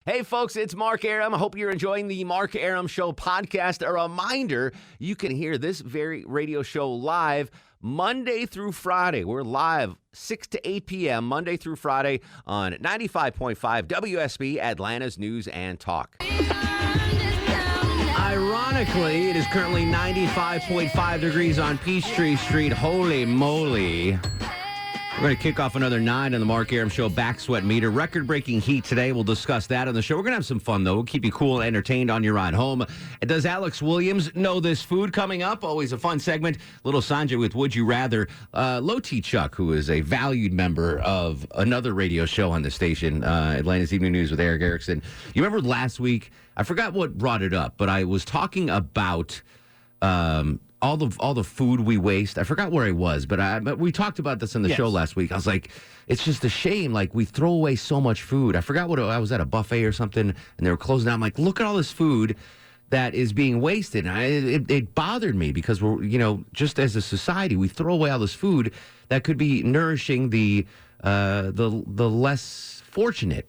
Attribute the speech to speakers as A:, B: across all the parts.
A: Hey, folks, it's Mark Arum. I hope you're enjoying the Mark Arum Show podcast. A reminder, you can hear this very radio show live Monday through Friday. We're live 6 to 8 p.m. Monday through Friday on 95.5 WSB, Atlanta's News and Talk. Ironically, it is currently 95.5 degrees on Peachtree Street. Holy moly. We're going to kick off another 9 on the Mark Arum Show back sweat meter. Record-breaking heat today. We'll discuss that on the show. We're going to have some fun, though. We'll keep you cool and entertained on your ride home. And does Alex Williams know this food coming up? Always a fun segment. Little Sanjay with Would You Rather. Low T Chuck, who is a valued member of another radio show on the station, Atlanta's Evening News with Eric Erickson. You remember last week, I forgot what brought it up, but I was talking about all the food we waste. I forgot where I was, but we talked about this on the show last week. I was like, it's just a shame. Like, we throw away so much food. I forgot I was at a buffet or something, and they were closing down. I'm like, look at all this food that is being wasted. And it bothered me because we're, just as a society, we throw away all this food that could be nourishing the less fortunate.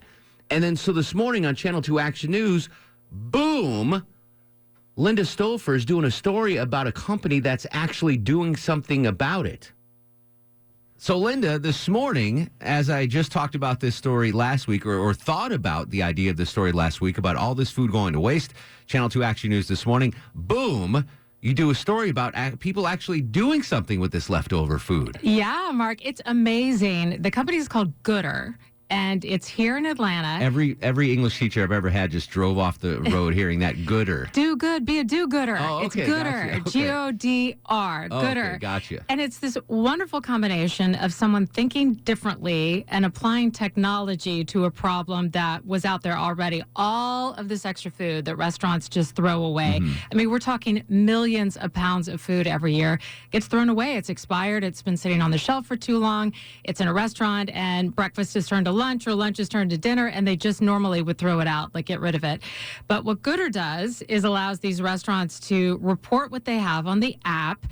A: And then so this morning on Channel 2 Action News, boom, Linda Stouffer is doing a story about a company that's actually doing something about it. So, Linda, this morning, as I just talked about this story last week, or thought about the idea of this story last week about all this food going to waste, Channel 2 Action News this morning, boom, you do a story about people actually doing something with this leftover food.
B: Yeah, Mark, it's amazing. The company is called Gooder. And it's here in Atlanta.
A: Every English teacher I've ever had just drove off the road hearing that Gooder.
B: Do good, be a do-gooder.
A: Oh, okay,
B: it's Gooder,
A: gotcha. Okay.
B: G-O-D-R, Gooder.
A: Okay, gotcha.
B: And it's this wonderful combination of someone thinking differently and applying technology to a problem that was out there already. All of this extra food that restaurants just throw away. Mm-hmm. I mean, we're talking millions of pounds of food every year. Gets thrown away. It's expired. It's been sitting on the shelf for too long. It's in a restaurant, and breakfast is turned to lunch, or lunch is turned to dinner, and they just normally would throw it out, like get rid of it. But what Gooder does is allows these restaurants to report what they have on the app.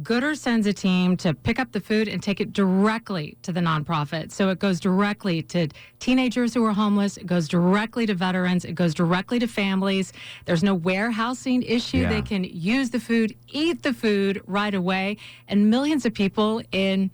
B: Gooder sends a team to pick up the food and take it directly to the nonprofit. So it goes directly to teenagers who are homeless. It goes directly to veterans. It goes directly to families. There's no warehousing issue.
A: Yeah.
B: They can use the food, eat the food right away. And millions of people in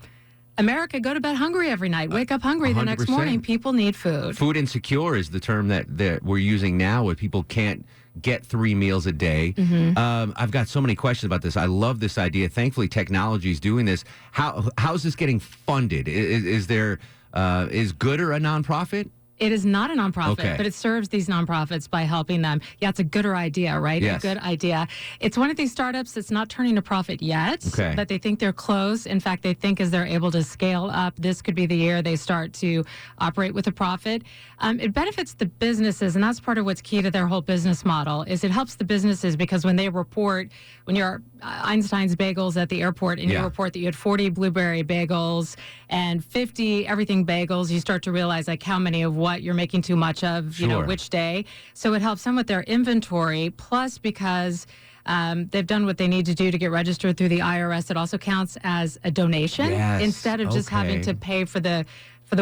B: America go to bed hungry every night, wake up hungry 100%. The next morning. People need food.
A: Food insecure is the term that we're using now, where people can't get 3 meals a day. Mm-hmm. I've got so many questions about this. I love this idea. Thankfully, technology is doing this. How's this getting funded? Is Gooder a nonprofit?
B: It is not a nonprofit,
A: okay,
B: but it serves these nonprofits by helping them. Yeah, it's a gooder idea, right?
A: Yes.
B: A good idea. It's one of these startups that's not turning a profit yet,
A: okay,
B: but they think they're close. In fact, they think as they're able to scale up, this could be the year they start to operate with a profit. It benefits the businesses, and that's part of what's key to their whole business model, is it helps the businesses because when they report, when you're Einstein's Bagels at the airport and you report that you had 40 blueberry bagels and 50 everything bagels, you start to realize like how many of what you're making too much of, which day. So it helps them with their inventory. Plus, because they've done what they need to do to get registered through the IRS, it also counts as a donation instead of just having to pay for the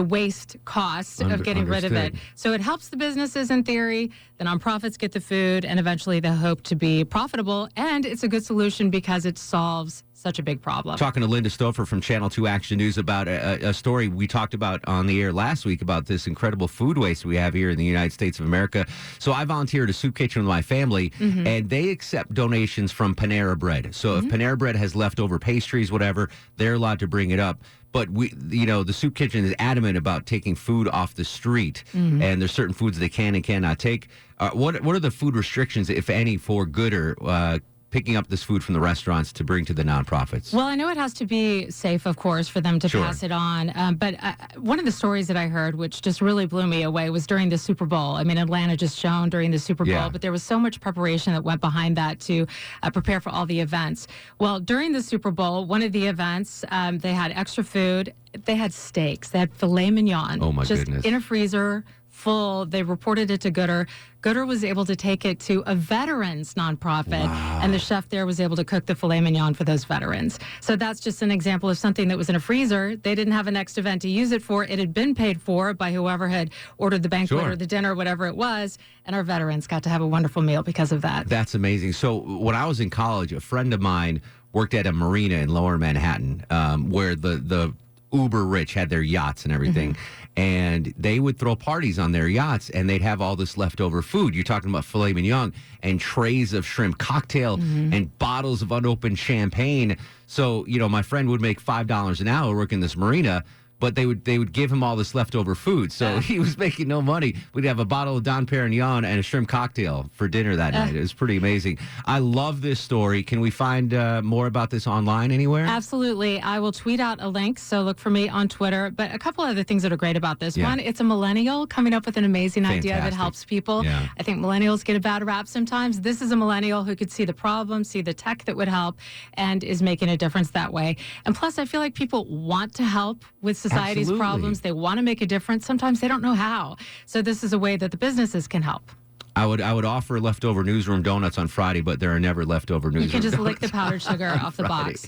B: waste costs of getting rid of it. So it helps the businesses in theory, the nonprofits get the food, and eventually they hope to be profitable. And it's a good solution because it solves such a big problem.
A: Talking to Linda Stouffer from Channel 2 Action News about a story we talked about on the air last week about this incredible food waste we have here in the United States of America. So I volunteered at a soup kitchen with my family, and they accept donations from Panera Bread. So if Panera Bread has leftover pastries, whatever, they're allowed to bring it up. But the soup kitchen is adamant about taking food off the street, and there's certain foods they can and cannot take. What are the food restrictions, if any, for Gooder picking up this food from the restaurants to bring to the nonprofits?
B: Well, I know it has to be safe, of course, for them to pass it on. But one of the stories that I heard, which just really blew me away, was during the Super Bowl. I mean, Atlanta just shone during the Super Bowl, but there was so much preparation that went behind that to prepare for all the events. Well, during the Super Bowl, one of the events, they had extra food. They had steaks. They had filet mignon.
A: Oh, my goodness.
B: In a freezer, full. They reported it to Gooder. Gooder was able to take it to a veterans nonprofit, and the chef there was able to cook the filet mignon for those veterans. So that's just an example of something that was in a freezer. They didn't have a next event to use it for. It had been paid for by whoever had ordered the banquet or the dinner, whatever it was, and our veterans got to have a wonderful meal because of that.
A: That's amazing. So when I was in college, a friend of mine worked at a marina in Lower Manhattan, where the uber rich had their yachts and everything. And they would throw parties on their yachts, and they'd have all this leftover food. You're talking about filet mignon and trays of shrimp cocktail and bottles of unopened champagne. So, my friend would make $5 an hour working this marina, but they would give him all this leftover food. So he was making no money. We'd have a bottle of Dom Perignon and a shrimp cocktail for dinner that night. It was pretty amazing. I love this story. Can we find more about this online anywhere?
B: Absolutely. I will tweet out a link, so look for me on Twitter. But a couple other things that are great about this. One, it's a millennial coming up with an amazing idea that helps people.
A: Yeah.
B: I think millennials get a bad rap sometimes. This is a millennial who could see the problem, see the tech that would help, and is making a difference that way. And plus, I feel like people want to help with society's problems. They want to make a difference. Sometimes they don't know how. So this is a way that the businesses can help.
A: I would offer leftover newsroom donuts on Friday, but there are never leftover newsroom donuts.
B: You can just lick the powdered sugar off the box.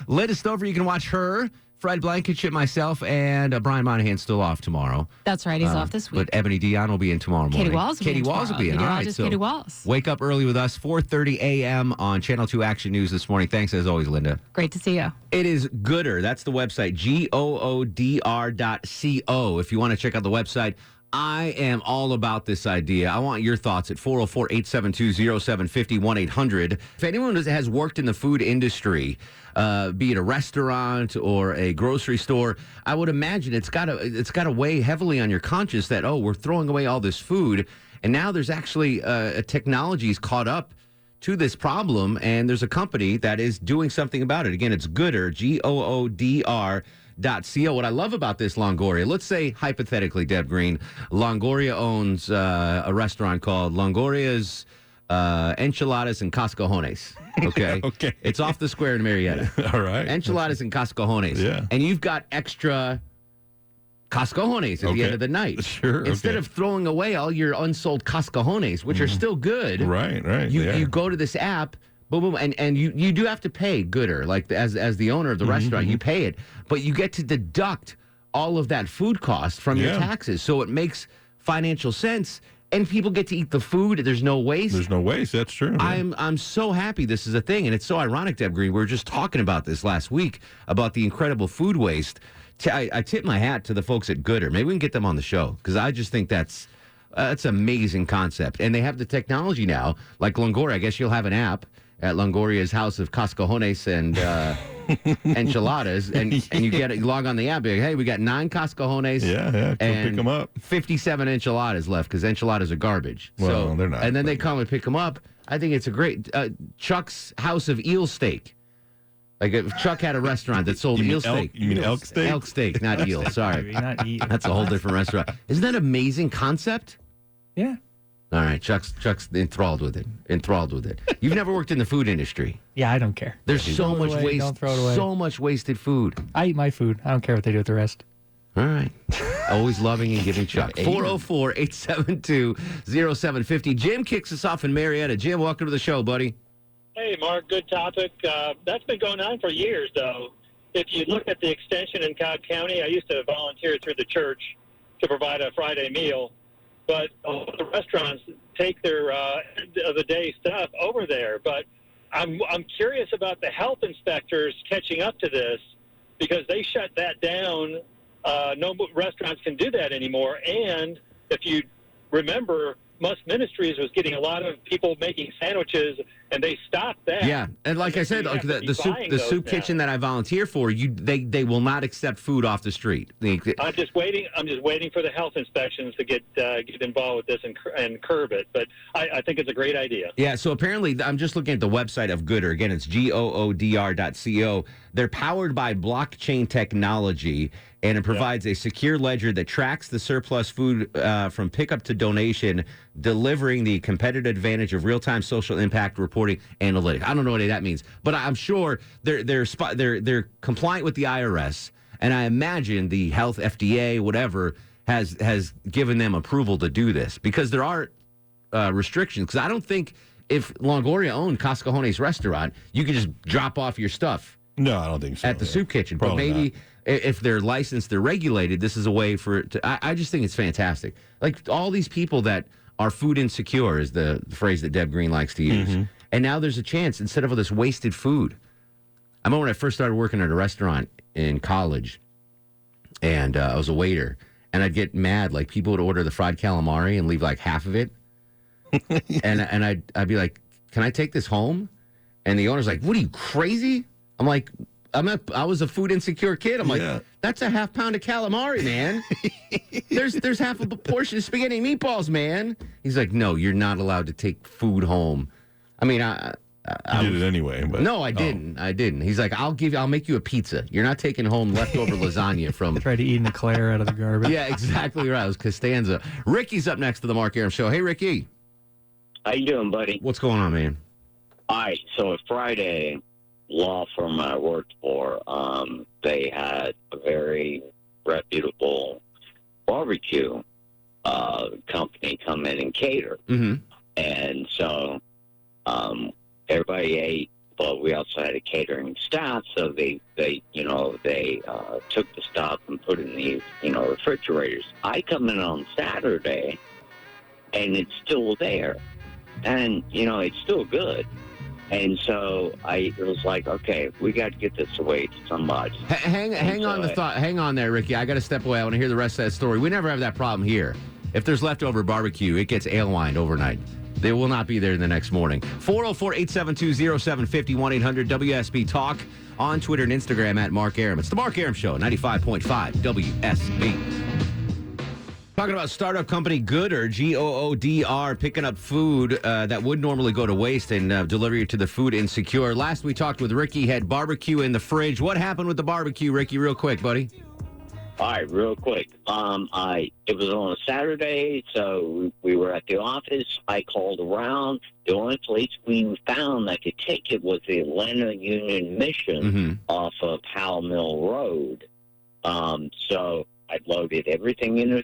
A: Linda Stouffer, you can watch her, Fred Blankenship, myself, and Brian Monahan's still off tomorrow.
B: That's right. He's off this week.
A: But Ebony Dion will be in tomorrow morning.
B: Katie Walls will be in.
A: All right, so
B: Katie Walls.
A: Wake up early with us, 4:30 a.m. on Channel 2 Action News this morning. Thanks, as always, Linda.
B: Great to see you.
A: It is Gooder. That's the website, GOODR.co. If you want to check out the website, I am all about this idea. I want your thoughts at 404-872-0750, 1-800. If anyone has worked in the food industry, be it a restaurant or a grocery store, I would imagine it's got to weigh heavily on your conscience that, we're throwing away all this food. And now there's actually technology's caught up to this problem, and there's a company that is doing something about it. Again, it's Gooder, GOODR.co. What I love about this, Longoria, let's say hypothetically, Deb Green, Longoria owns a restaurant called Longoria's Enchiladas and Cascajones. Okay.
C: Okay.
A: It's off the square in Marietta.
C: All right.
A: Enchiladas and Cascajones.
C: Yeah.
A: And you've got extra Cascajones at the end of the night.
C: Sure.
A: Instead of throwing away all your unsold Cascajones, which are still good.
C: Right.
A: You go to this app. Boom, boom, and you do have to pay Gooder, like as the owner of the restaurant, you pay it, but you get to deduct all of that food cost from your taxes, so it makes financial sense, and people get to eat the food. There's no waste.
C: There's no waste. That's true.
A: I'm so happy this is a thing, and it's so ironic, Deb Green. We were just talking about this last week about the incredible food waste. I tip my hat to the folks at Gooder. Maybe we can get them on the show because I just think that's an amazing concept, and they have the technology now, like Longoria. I guess you'll have an app at Longoria's House of Cascajones and enchiladas, and you log on the app, be like, hey, we got 9 Cascajones,
C: come pick them up.
A: 57 enchiladas left because enchiladas are garbage.
C: Well, they're not.
A: And then they come and pick them up. I think it's a great Chuck's House of Eel Steak. Like if Chuck had a restaurant that sold eel steak.
C: You mean elk steak?
A: Elk steak, not eel. Sorry,
D: Not eat.
A: that's a whole different restaurant. Isn't that an amazing concept?
D: Yeah.
A: All right, Chuck's enthralled with it. You've never worked in the food industry.
D: Yeah, I don't care.
A: There's so much waste.
D: Don't throw it away.
A: So much wasted food.
D: I eat my food. I don't care what they do with the rest.
A: All right. Always loving and giving Chuck. 404-872-0750. Jim kicks us off in Marietta. Jim, welcome to the show, buddy.
E: Hey, Mark, good topic. That's been going on for years, though. If you look at the extension in Cobb County, I used to volunteer through the church to provide a Friday meal. But a lot of the restaurants take their end of the day stuff over there. But I'm curious about the health inspectors catching up to this because they shut that down. No restaurants can do that anymore. And if you remember, Musk Ministries was getting a lot of people making sandwiches, and they stopped that.
A: Yeah, and like I said, like the soup kitchen that I volunteer for, they will not accept food off the street.
E: I'm just waiting for the health inspections to get involved with this and curb it. But I think it's a great idea.
A: Yeah. So apparently, I'm just looking at the website of Gooder. Again, it's GOODR.co. They're powered by blockchain technology, and it provides a secure ledger that tracks the surplus food from pickup to donation, delivering the competitive advantage of real-time social impact reporting analytics. I don't know what that means, but I'm sure they're compliant with the IRS, and I imagine the health FDA, whatever, has given them approval to do this because there are restrictions. Because I don't think if Longoria owned Cascajones restaurant, you could just drop off your stuff.
C: No, I don't think so.
A: At the soup kitchen.
C: Probably
A: but maybe if they're licensed, they're regulated, this is a way for it to... I just think it's fantastic. Like all these people that are food insecure is the phrase that Deb Green likes to use. Mm-hmm. And now there's a chance, instead of all this wasted food. I remember when I first started working at a restaurant in college, and I was a waiter, and I'd get mad. Like people would order the fried calamari and leave like half of it. and I'd be like, can I take this home? And the owner's like, what are you, crazy? I'm like, I was a food insecure kid. I'm like, that's a half pound of calamari, man. there's half a portion of spaghetti and meatballs, man. He's like, no, you're not allowed to take food home. I mean, I
C: did it anyway. But
A: no, I didn't. I didn't. He's like, I'll make you a pizza. You're not taking home leftover lasagna from.
D: Try to eat an eclair out of the garbage.
A: Yeah, exactly right. It was Costanza. Ricky's up next to the Mark Arum Show. Hey, Ricky.
F: How you doing, buddy?
A: What's going on, man?
F: All right. So Friday, law firm I worked for, they had a very reputable barbecue company come in and cater.
A: Mm-hmm.
F: And so everybody ate, but we also had a catering staff, so they took the stuff and put it in these, refrigerators. I come in on Saturday, and it's still there. And, it's still good. And so it was like, okay, we got to get this away to somebody.
A: Hang on there, Ricky. I got to step away. I want to hear the rest of that story. We never have that problem here. If there's leftover barbecue, it gets ale-wined overnight. They will not be there the next morning. 404-872-0750, 1-800-WSB-TALK on Twitter and Instagram at Mark Arum. It's the Mark Arum Show, 95.5 WSB. Talking about startup company Goodr, Goodr, picking up food that would normally go to waste and deliver it to the food insecure. Last we talked with Ricky, had barbecue in the fridge. What happened with the barbecue, Ricky, real quick, buddy?
F: All right, real quick. It was on a Saturday, so we were at the office. I called around. The only place we found that could take it was the Atlanta Union Mission off of Powell Mill Road. So I loaded everything into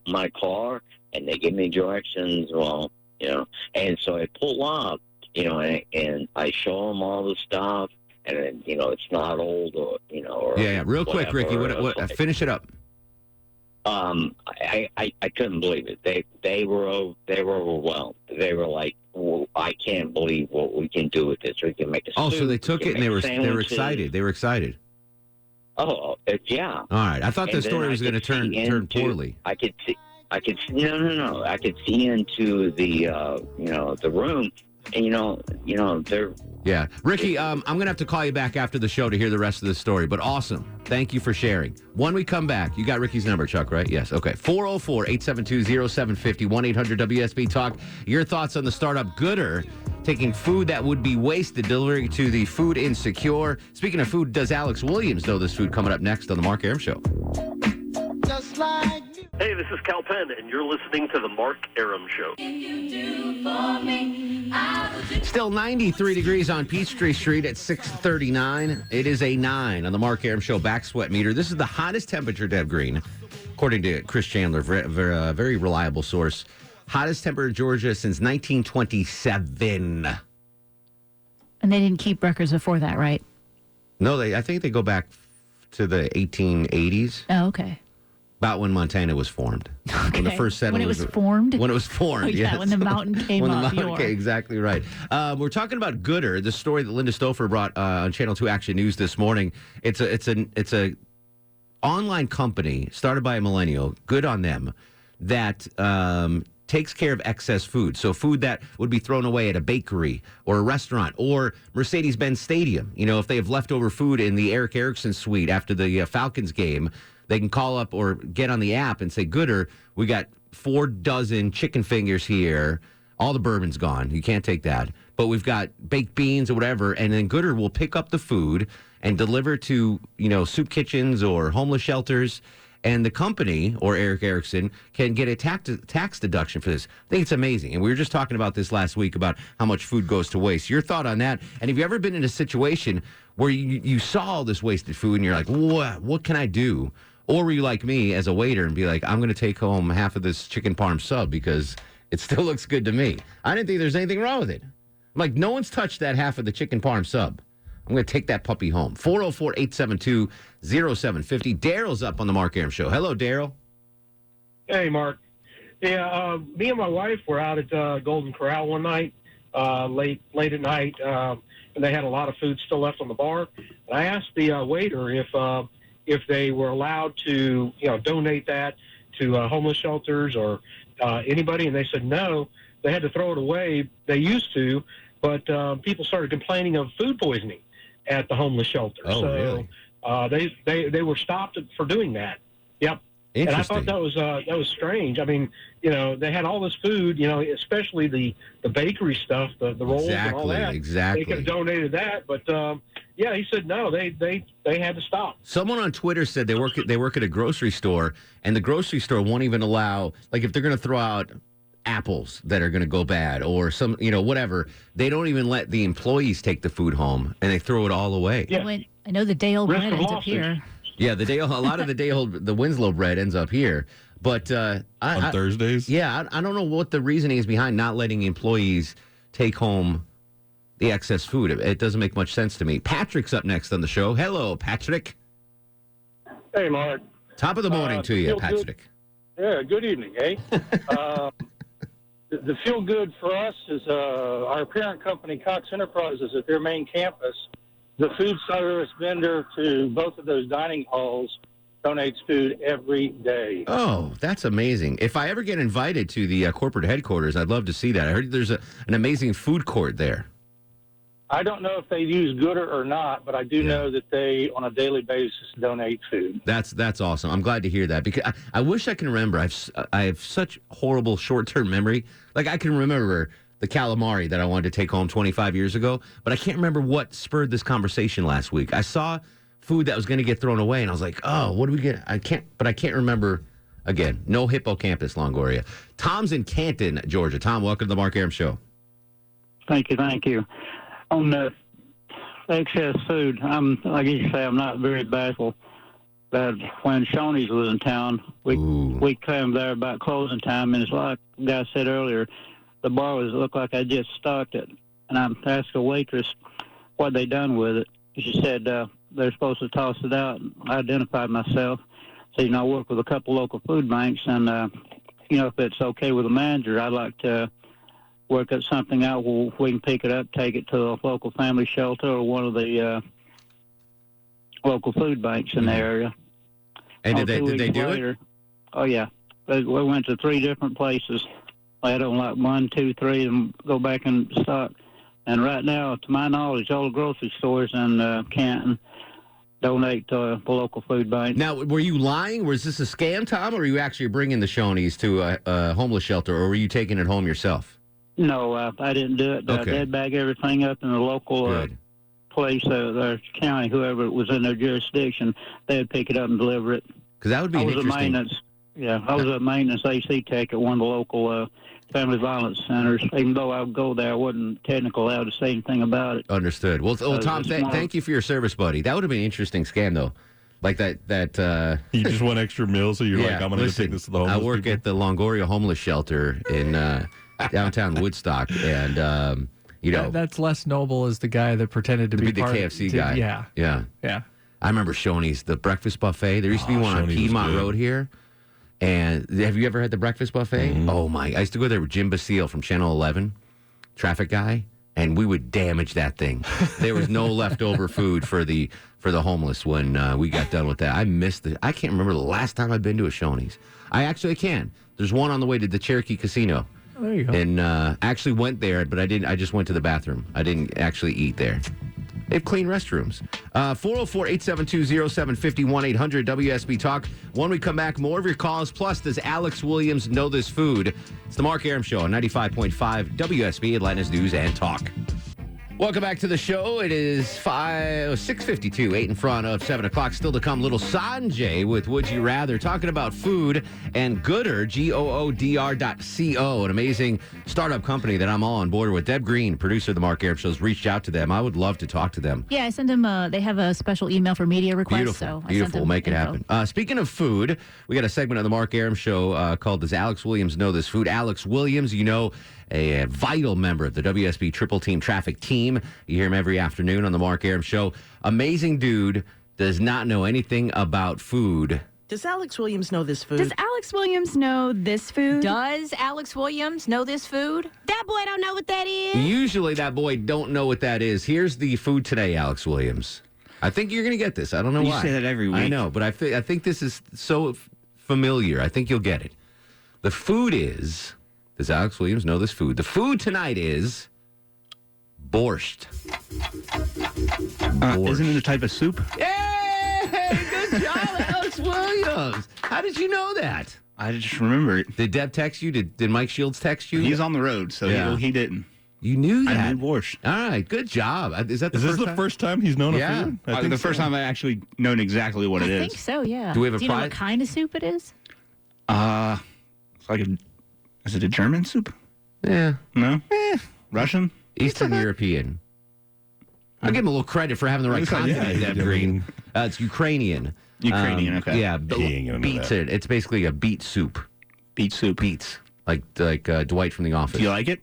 F: my car, and they give me directions. Well, and so I pull up, and I show them all the stuff. And then, it's not old or, or
A: yeah. Real quick, Ricky,
F: what
A: finish it up.
F: I couldn't believe it. They were overwhelmed. They were like, well, I can't believe what we can do with this. We can make a soup.
A: Oh, so they took it and they were excited. They were excited.
F: Oh, yeah.
A: All right. I thought the story was going to turn poorly.
F: I could see. No. I could see into the the room. And, they're...
A: Yeah. Ricky, I'm going to have to call you back after the show to hear the rest of the story, but awesome. Thank you for sharing. When we come back, you got Ricky's number, Chuck, right? Yes. Okay. 404-872-0750, 1-800-WSB-TALK. Your thoughts on the startup Goodr, taking food that would be wasted, delivering to the food insecure. Speaking of food, does Alex Williams know this food? Coming up next on the Mark Arum Show.
G: Just like
H: Hey, this is Cal Penn, and you're listening to The Mark Arum Show.
A: Still 93 degrees on Peachtree Street at 6:39. It is a 9 on the Mark Arum Show back sweat meter. This is the hottest temperature, Deb Green, according to Chris Chandler, very reliable source. Hottest temperature in Georgia since 1927.
I: And they didn't keep records before that, right?
A: No, I think they go back to the 1880s.
I: Oh, okay.
A: About when Montana was formed.
I: Okay.
A: When the first settlement
I: When it was formed?
A: When it was formed,
I: oh, yeah,
A: yes.
I: when the mountain came up.
A: Okay, exactly right. We're talking about Goodr, the story that Linda Stouffer brought on Channel 2 Action News this morning. It's a online company started by a millennial, good on them, that takes care of excess food. So food that would be thrown away at a bakery or a restaurant or Mercedes-Benz Stadium. If they have leftover food in the Eric Erickson suite after the Falcons game, they can call up or get on the app and say, Goodr, we got 4 dozen chicken fingers here. All the bourbon's gone. You can't take that. But we've got baked beans or whatever. And then Goodr will pick up the food and deliver to, soup kitchens or homeless shelters. And the company, or Eric Erickson, can get a tax deduction for this. I think it's amazing. And we were just talking about this last week about how much food goes to waste. Your thought on that? And have you ever been in a situation where you saw all this wasted food and you're like, what can I do? Or were you like me as a waiter and be like, I'm going to take home half of this chicken parm sub because it still looks good to me? I didn't think there's anything wrong with it. I'm like, no one's touched that half of the chicken parm sub. I'm going to take that puppy home. 404-872-0750. Daryl's up on the Mark Arum Show. Hello, Daryl.
J: Hey, Mark. Yeah, me and my wife were out at Golden Corral one night, late at night, and they had a lot of food still left on the bar. And I asked the waiter if they were allowed to, donate that to homeless shelters or anybody, and they said no. They had to throw it away. They used to, but people started complaining of food poisoning at the homeless shelter.
A: Oh,
J: so
A: really?
J: They were stopped for doing that. Yep. And I thought that was strange. I mean, they had all this food, especially the bakery stuff, the rolls and all that.
A: Exactly.
J: They could have donated that, but he said no. They had to stop.
A: Someone on Twitter said they work at a grocery store, and the grocery store won't even allow, like, if they're going to throw out apples that are going to go bad or some, whatever, they don't even let the employees take the food home, and they throw it all away.
J: Yeah.
I: I know the day-old bread ends up here.
A: Yeah, a lot of the Winslow bread ends up here. But
C: on Thursdays?
A: Yeah, I don't know what the reasoning is behind not letting employees take home the excess food. It doesn't make much sense to me. Patrick's up next on the show. Hello, Patrick.
K: Hey, Mark.
A: Top of the morning to you, Patrick.
K: Yeah, good evening, eh? The feel good for us is our parent company, Cox Enterprises, at their main campus. The food service vendor to both of those dining halls donates food every day.
A: Oh, that's amazing. If I ever get invited to the corporate headquarters, I'd love to see that. I heard there's an amazing food court there.
K: I don't know if they use Gooder or not, but I do know that they, on a daily basis, donate food.
A: That's awesome. I'm glad to hear that because I wish I can remember. I have such horrible short-term memory. Like, I can remember the calamari that I wanted to take home 25 years ago, but I can't remember what spurred this conversation last week. I saw food that was going to get thrown away, and I was like, oh, what do we get? I can't remember. Again, no hippocampus, Longoria. Tom's in Canton, Georgia. Tom, welcome to the Mark Arum Show.
L: Thank you. On the excess food, like you say, I'm not very bashful. But when Shoney's was in town, we came there about closing time, and it's like the guy said earlier, the bar looked like I just stocked it. And I asked a waitress what they done with it. She said they're supposed to toss it out. I identified myself. So, I work with a couple local food banks, and, if it's okay with the manager, I'd like to work at something out where we can pick it up, take it to a local family shelter or one of the local food banks in the area.
A: And did they do it?
L: Oh, yeah. We went to 3 different places. I had on like 1, 2, 3, and go back and stock. And right now, to my knowledge, all the grocery stores in Canton donate to the local food bank.
A: Now, were you lying? Was this a scam, Tom, or were you actually bringing the Shoney's to a homeless shelter, or were you taking it home yourself?
L: No, I didn't do it.
A: Okay.
L: They'd bag everything up in the local place, their county, whoever was in their jurisdiction, they'd pick it up and deliver it.
A: Because that would be interesting.
L: I was a maintenance AC tech at one of the local family violence centers. Even though I would go there, I wasn't technically allowed to say anything about it.
A: Understood. Well, Tom, thank you for your service, buddy. That would have been an interesting scam, though. Like that.
C: You just want extra meals, so you're like, I'm going to take this to the homeless
A: I work
C: people.
A: at the Longoria homeless shelter in downtown Woodstock, and
D: that's less noble as the guy that pretended to be
A: the KFC guy.
D: Yeah.
A: I remember Shoney's, the breakfast buffet. There used to be one on Piedmont Road here. And have you ever had the breakfast buffet? Mm-hmm. Oh, my. I used to go there with Jim Basile from Channel 11, traffic guy, and we would damage that thing. There was no leftover food for the homeless when we got done with that. I can't remember the last time I've been to a Shoney's. I actually can. There's one on the way to the Cherokee Casino.
D: There you go.
A: And actually went there, but I didn't. I just went to the bathroom. I didn't actually eat there. They have clean restrooms. 404-872-0750, 1-800-WSB-TALK. When we come back, more of your calls. Plus, does Alex Williams know this food? It's the Mark Arum Show on 95.5 WSB, Atlanta's News and Talk. Welcome back to the show. It is 6:52, 8 in front of 7 o'clock. Still to come, little Sanjay with Would You Rather, talking about food and Goodr, GOODR.co, an amazing startup company that I'm all on board with. Deb Green, producer of the Mark Arum Show, has reached out to them. I would love to talk to them.
I: Yeah, I sent them, they have a special email for media requests.
A: Beautiful,
I: so
A: beautiful. Make it
I: info.
A: happen. Speaking of food, we got a segment of the Mark Arum Show called Does Alex Williams Know This Food? Alex Williams, a vital member of the WSB Triple Team Traffic Team. You hear him every afternoon on the Mark Arum Show. Amazing dude, does not know anything about food.
M: Does Alex Williams know this food?
N: Does Alex Williams know this food?
O: Does Alex Williams know this food?
N: That boy don't know what that is.
A: Usually that boy don't know what that is. Here's the food today, Alex Williams. I think you're going to get this. I don't know why.
P: You say that every week.
A: I know, but I think this is so familiar. I think you'll get it. The food is... Does Alex Williams know this food? The food tonight is borscht.
P: Isn't it a type of soup?
A: Hey, good job, Alex Williams. How did you know that?
P: I just remember it.
A: Did Deb text you? Did Mike Shields text you?
P: He's on the road, so he didn't.
A: You knew that?
P: I knew borscht.
A: All right, good job. Is that the
C: Is
A: first
C: this
A: time?
C: the first time he's known a food?
P: I think the first time I actually known exactly what it is.
I: I think so, yeah.
A: Do we have a
I: you know
A: prize?
I: what kind of soup it is?
P: It's like is it a German soup?
A: Yeah.
P: No? Russian?
A: Eastern European. I'll give him a little credit for having the right continent, Deb Green. It's Ukrainian.
P: Ukrainian, okay.
A: Yeah,
C: Beets
A: beets it. It's basically a beet soup.
P: Beet soup.
A: Beets. Like Dwight from The Office.
P: Do you like it?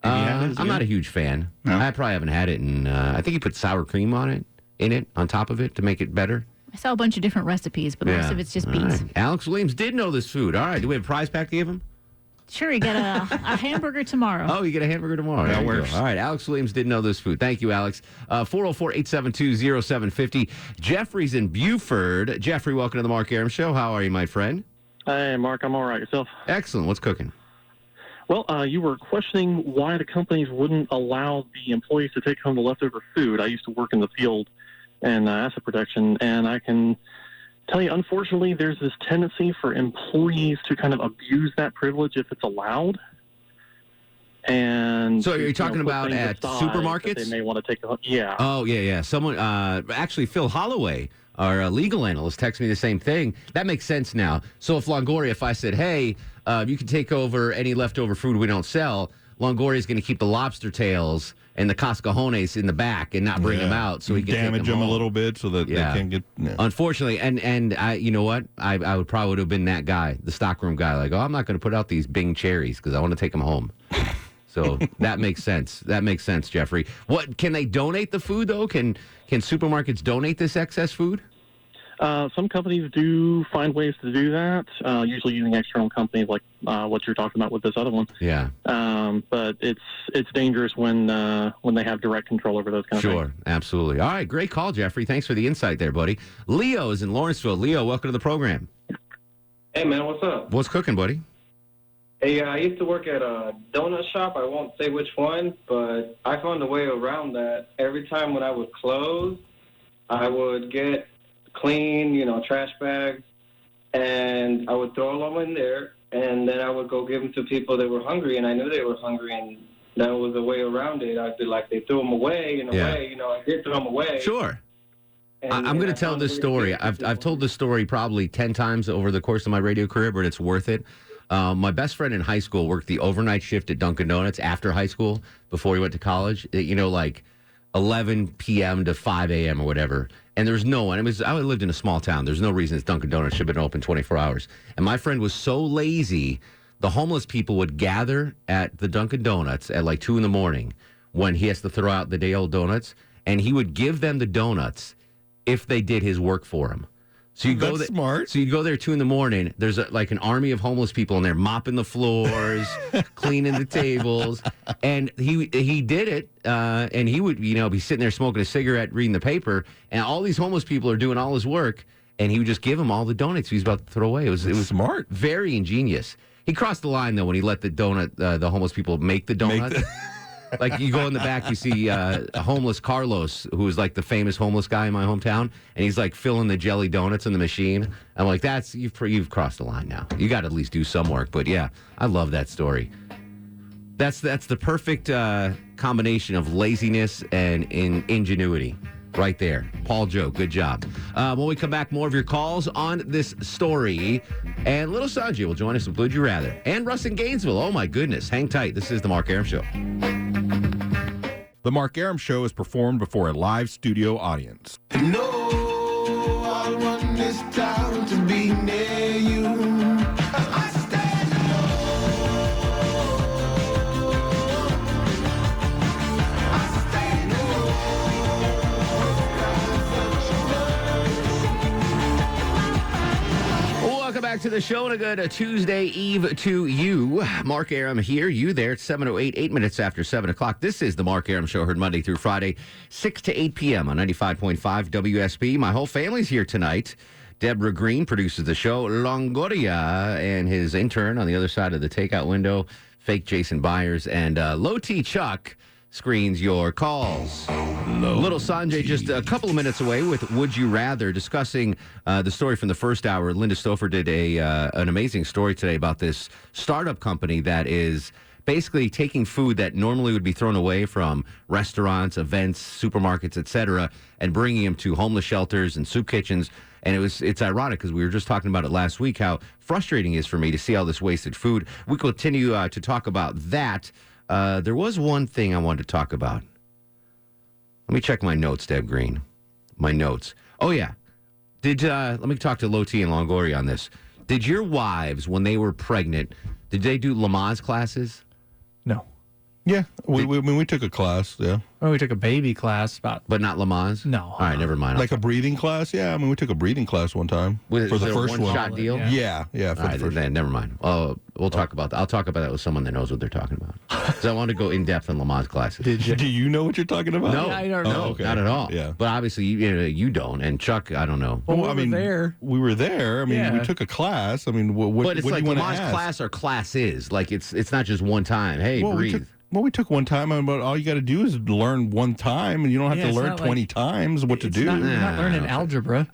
A: I'm not a huge fan.
P: No?
A: I probably haven't had it, and I think he put sour cream on top of it to make it better.
I: I saw a bunch of different recipes, but most of it's just beets.
A: Right. Alex Williams did know this food. All right, do we have a prize pack to give him?
I: Sure, you get a hamburger tomorrow.
A: Oh, you get a hamburger tomorrow.
P: That
A: There you
P: works.
A: go. All right, Alex Williams did know this food. Thank you, Alex. 404-872-0750. Jeffrey's in Buford. Jeffrey, welcome to the Mark Arum Show. How are you, my friend?
Q: Hey, Mark, I'm all right. Yourself?
A: Excellent. What's cooking?
Q: Well, you were questioning why the companies wouldn't allow the employees to take home the leftover food. I used to work in the field and asset protection, and I can tell you, unfortunately, there's this tendency for employees to kind of abuse that privilege if it's allowed. And
A: so you're talking about at supermarkets?
Q: They may want to take yeah.
A: Oh, yeah. Someone, actually, Phil Holloway, our legal analyst, texted me the same thing. That makes sense now. So if Longoria, if I said, hey, you can take over any leftover food we don't sell, Longoria is going to keep the lobster tails and the cascajones in the back and not bring them out, so he can
C: damage them a little bit so that they can't get. Yeah.
A: Unfortunately, and I, you know what? I would probably have been that guy, the stockroom guy. Like, I'm not going to put out these Bing cherries because I want to take them home. So that makes sense. That makes sense, Jeffrey. What can they donate the food though? Can supermarkets donate this excess food?
Q: Some companies do find ways to do that, usually using external companies like what you're talking about with this other one.
A: Yeah.
Q: But it's dangerous when they have direct control over those kind of things.
A: Sure, absolutely. All right, great call, Jeffrey. Thanks for the insight there, buddy. Leo is in Lawrenceville. Leo, welcome to the program.
R: Hey, man, what's up?
A: What's cooking, buddy?
R: Hey, I used to work at a donut shop. I won't say which one, but I found a way around that. Every time when I would close, I would get clean, trash bags, and I would throw them in there, and then I would go give them to people that were hungry, and I knew they were hungry, and that was a way around it. I'd be like, they threw them away, in a way, I did throw them away.
A: Sure.
R: And
A: I'm going to tell this story. I've told this story probably 10 times over the course of my radio career, but it's worth it. My best friend in high school worked the overnight shift at Dunkin' Donuts after high school before he went to college, like 11 p.m. to 5 a.m. or whatever. And there was no one. I lived in a small town. There's no reason this Dunkin' Donuts should have been open 24 hours. And my friend was so lazy, the homeless people would gather at the Dunkin' Donuts at like 2 in the morning when he has to throw out the day-old donuts, and he would give them the donuts if they did his work for him. So you go there, smart. So you go there 2 in the morning. There's like an army of homeless people in there mopping the floors, cleaning the tables, and he did it. And he would be sitting there smoking a cigarette, reading the paper, and all these homeless people are doing all his work, and he would just give them all the donuts he was about to throw away. It was
C: smart,
A: very ingenious. He crossed the line though when he let the homeless people make the donut. Like, you go in the back, you see a homeless Carlos, who is like the famous homeless guy in my hometown, and he's like filling the jelly donuts in the machine. I'm like, you've crossed the line now. You got to at least do some work. But yeah, I love that story. That's the perfect combination of laziness and ingenuity right there. Paul Joe, good job. When we come back, more of your calls on this story. And little Sanjay will join us with Would You Rather. And Russ in Gainesville. Oh, my goodness. Hang tight. This is The Mark Arum Show.
C: The Mark Arum Show is performed before a live studio audience.
G: No, I want this town to be near you. I stand
A: Welcome back to the show and a good Tuesday Eve to you. Mark Arum here, you there. It's 7:08, 8 minutes after 7 o'clock. This is the Mark Arum Show, heard Monday through Friday, 6 to 8 p.m. on 95.5 WSB. My whole family's here tonight. Deborah Green produces the show. Longoria and his intern on the other side of the takeout window, fake Jason Byers, and Low T Chuck screens your calls. Little Sanjay just a couple of minutes away with Would You Rather, discussing the story from the first hour. Linda Stouffer did an amazing story today about this startup company that is basically taking food that normally would be thrown away from restaurants, events, supermarkets, etc., and bringing them to homeless shelters and soup kitchens. And it's ironic because we were just talking about it last week, how frustrating it is for me to see all this wasted food. We continue to talk about that. There was one thing I wanted to talk about. Let me check my notes, Deb Green. My notes. Oh, yeah. Let me talk to Loti and Longoria on this. Did your wives, when they were pregnant, did they do Lamaze classes?
D: No.
C: Yeah, we took a class, yeah.
D: Well, we took a baby class.
A: But not Lamaze?
D: No.
A: All right, never mind.
C: Like a breathing class? Yeah, we took a breathing class one time.
A: For
C: the first one.
A: Shot deal?
C: Yeah.
A: For the first one. Never mind. We'll talk about that. I'll talk about that with someone that knows what they're talking about. Because I want to go in-depth on Lamaze classes.
C: Do you know what you're talking about?
A: No,
D: I don't know.
A: Okay. Not at all.
C: Yeah.
A: But obviously, you don't. And Chuck, I don't know.
D: Well, we were there.
C: We took a class. What
A: but it's
C: what
A: like
C: do you
A: Lamaze
C: ask?
A: class or classes. Like, it's not just one time. Hey, breathe.
C: We took one time, but all you got to do is learn one time, and you don't have to learn 20 times what to do.
D: You're not learning algebra.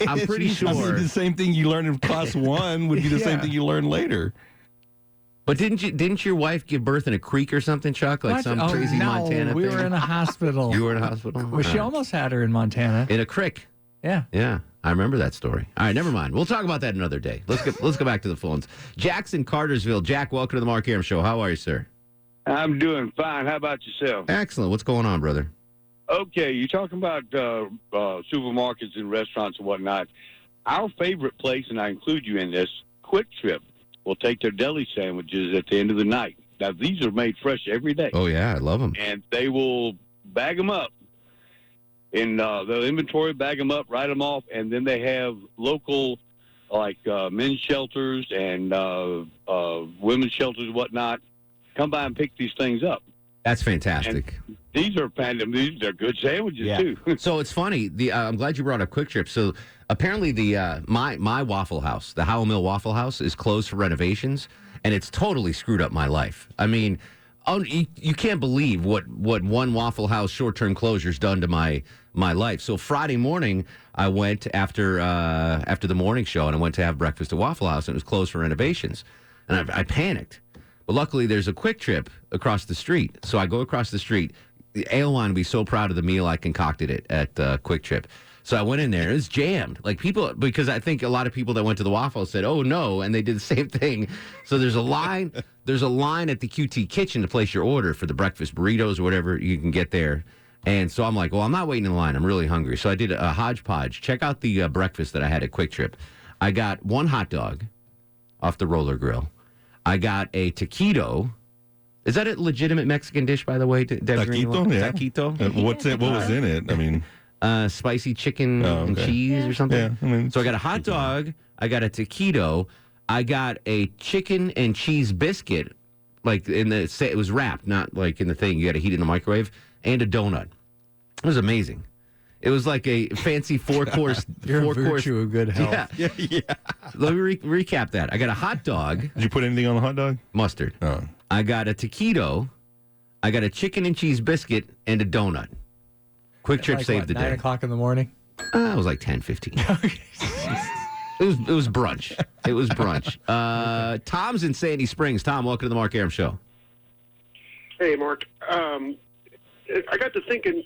A: I'm pretty sure.
C: The same thing you learn in class 1 would be the same thing you learn later.
A: But didn't your wife give birth in a creek or something, Chuck? Like some crazy Montana thing?
D: We were in a hospital.
A: You were in a hospital?
D: Well, she almost had her in Montana.
A: In a creek?
D: Yeah.
A: Yeah. I remember that story. All right, never mind. We'll talk about that another day. Let's go back to the phones. Jack's in Cartersville. Jack, welcome to the Mark Arum Show. How are you, sir?
S: I'm doing fine. How about yourself?
A: Excellent. What's going on, brother?
S: Okay, you're talking about supermarkets and restaurants and whatnot. Our favorite place, and I include you in this, Quick Trip, will take their deli sandwiches at the end of the night. Now, these are made fresh every day.
A: Oh, yeah, I love them.
S: And they will bag them up. In the inventory, bag them up, write them off, and then they have local, like men's shelters and women's shelters and whatnot, come by and pick these things up.
A: That's fantastic.
S: And these are good sandwiches too.
A: So it's funny. I'm glad you brought up Quick Trip. So apparently my Waffle House, the Howell Mill Waffle House, is closed for renovations, and it's totally screwed up my life. I mean, you can't believe what one Waffle House short-term closure's done to my life. So Friday morning, I went after the morning show, and I went to have breakfast at Waffle House, and it was closed for renovations, and I panicked. But luckily, there's a Quick Trip across the street. So I go across the street. Ailwan would be so proud of the meal I concocted it at Quick Trip. So I went in there. It was jammed. Like people, because I think a lot of people that went to the Waffle House said, "Oh no," and they did the same thing. So there's a line. There's a line at the QT kitchen to place your order for the breakfast burritos or whatever you can get there. And so I'm like, well, I'm not waiting in line. I'm really hungry. So I did a hodgepodge. Check out the breakfast that I had at Quick Trip. I got one hot dog off the roller grill. I got a taquito. Is that a legitimate Mexican dish, by the way?
C: Taquito, yeah.
A: Taquito.
C: What was in it? I mean,
A: spicy chicken and cheese or something.
C: Yeah,
A: so I got a hot dog. I got a taquito. I got a chicken and cheese biscuit. Like it was wrapped, not like in the thing. You got to heat it in the microwave, and a donut. It was amazing. It was like a fancy four-course.
D: You're a virtue of good health.
A: Yeah. Let me recap that. I got a hot dog.
C: Did you put anything on the hot dog?
A: Mustard.
C: Oh.
A: I got a taquito. I got a chicken and cheese biscuit and a donut. Quick Trip saved the day.
D: 9 o'clock in the morning?
A: It was like 10:15. It was brunch. It was brunch. Tom's in Sandy Springs. Tom, welcome to the Mark Arum Show.
T: Hey, Mark. I got to thinking,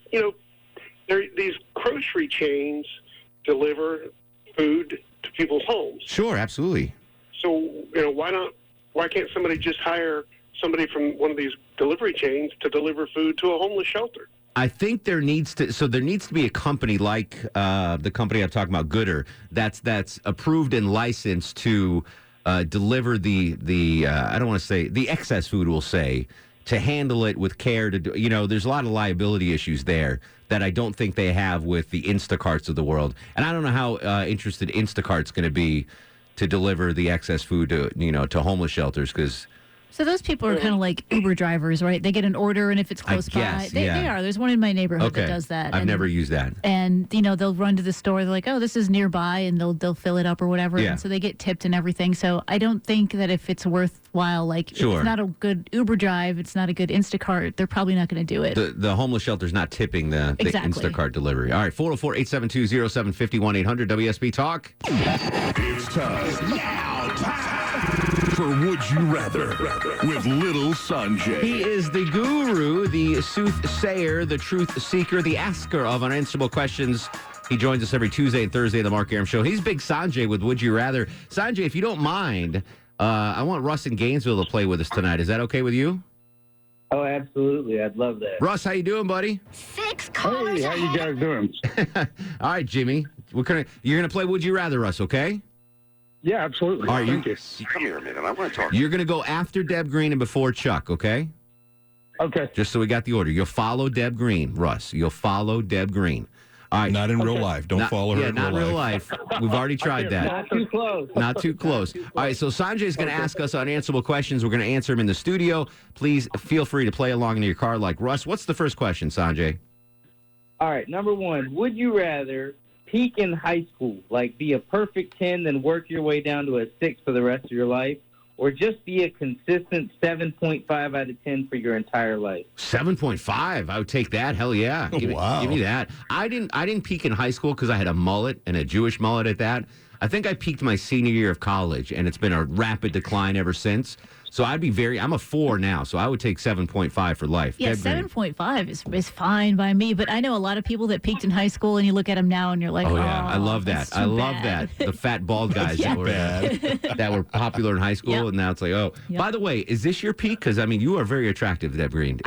T: these grocery chains deliver food to people's homes.
A: Sure, absolutely.
T: So, why can't somebody just hire somebody from one of these delivery chains to deliver food to a homeless shelter?
A: I think there needs to be a company like the company I'm talking about, Gooder, that's approved and licensed to deliver the I don't want to say the excess food, we'll say, to handle it with care. There's a lot of liability issues there that I don't think they have with the Instacarts of the world, and I don't know how interested Instacart's going to be to deliver the excess food to homeless shelters because.
I: So those people are kind of like Uber drivers, right? They get an order, and if it's close by, they are. There's one in my neighborhood that does that.
A: I've never used that.
I: And they'll run to the store. They're like, "Oh, this is nearby," and they'll fill it up or whatever.
A: Yeah.
I: And so they get tipped and everything. So I don't think that if it's worthwhile, it's not a good Uber drive, it's not a good Instacart, they're probably not going to do it.
A: The homeless shelter's not tipping the Instacart delivery. All right, 404-872-0750, 1-800 WSB-TALK.
G: It's time. Now time for Would You Rather with Little Sanjay.
A: He is the guru, the soothsayer, the truth seeker, the asker of unanswerable questions. He joins us every Tuesday and Thursday on the Mark Arum Show. He's Big Sanjay with Would You Rather. Sanjay, if you don't mind, I want Russ in Gainesville to play with us tonight. Is that okay with you?
U: Oh, absolutely. I'd love that.
A: Russ, how you doing, buddy?
U: 6 callers. Hey, how you guys doing?
A: All right, Jimmy. You're going to play Would You Rather, Russ, okay?
U: Yeah, absolutely.
A: All right,
U: Thank you.
A: Come here a minute. I want to talk. You're going to go after Deb Green and before Chuck, okay?
U: Okay.
A: Just so we got the order. You'll follow Deb Green, Russ. You'll follow Deb Green. All right.
C: Not in real life. Don't follow her in
A: not
C: real
A: real
C: life.
A: life. We've already tried that.
U: Not too close.
A: Not too close. All right, so Sanjay's going to ask us unanswerable questions. We're going to answer them in the studio. Please feel free to play along in your car like Russ. What's the first question, Sanjay?
U: All right, number one, would you rather peak in high school, like be a perfect 10, then work your way down to a 6 for the rest of your life, or just be a consistent 7.5 out of 10 for your entire life?
A: 7.5. I would take that. Hell yeah. Give me that. I didn't peak in high school because I had a mullet and a Jewish mullet at that. I think I peaked my senior year of college, and it's been a rapid decline ever since. So I'm a 4 now, so I would take 7.5 for life.
I: Yeah, 7.5 is fine by me, but I know a lot of people that peaked in high school, and you look at them now, and you're like,
A: oh yeah, I love that. I love
I: bad.
A: that. The fat bald guys
I: Yeah.
A: that were popular in high school,
I: Yep.
A: and now it's like, oh.
I: Yep.
A: By the way, is this your peak? Because, you are very attractive, Deb Green.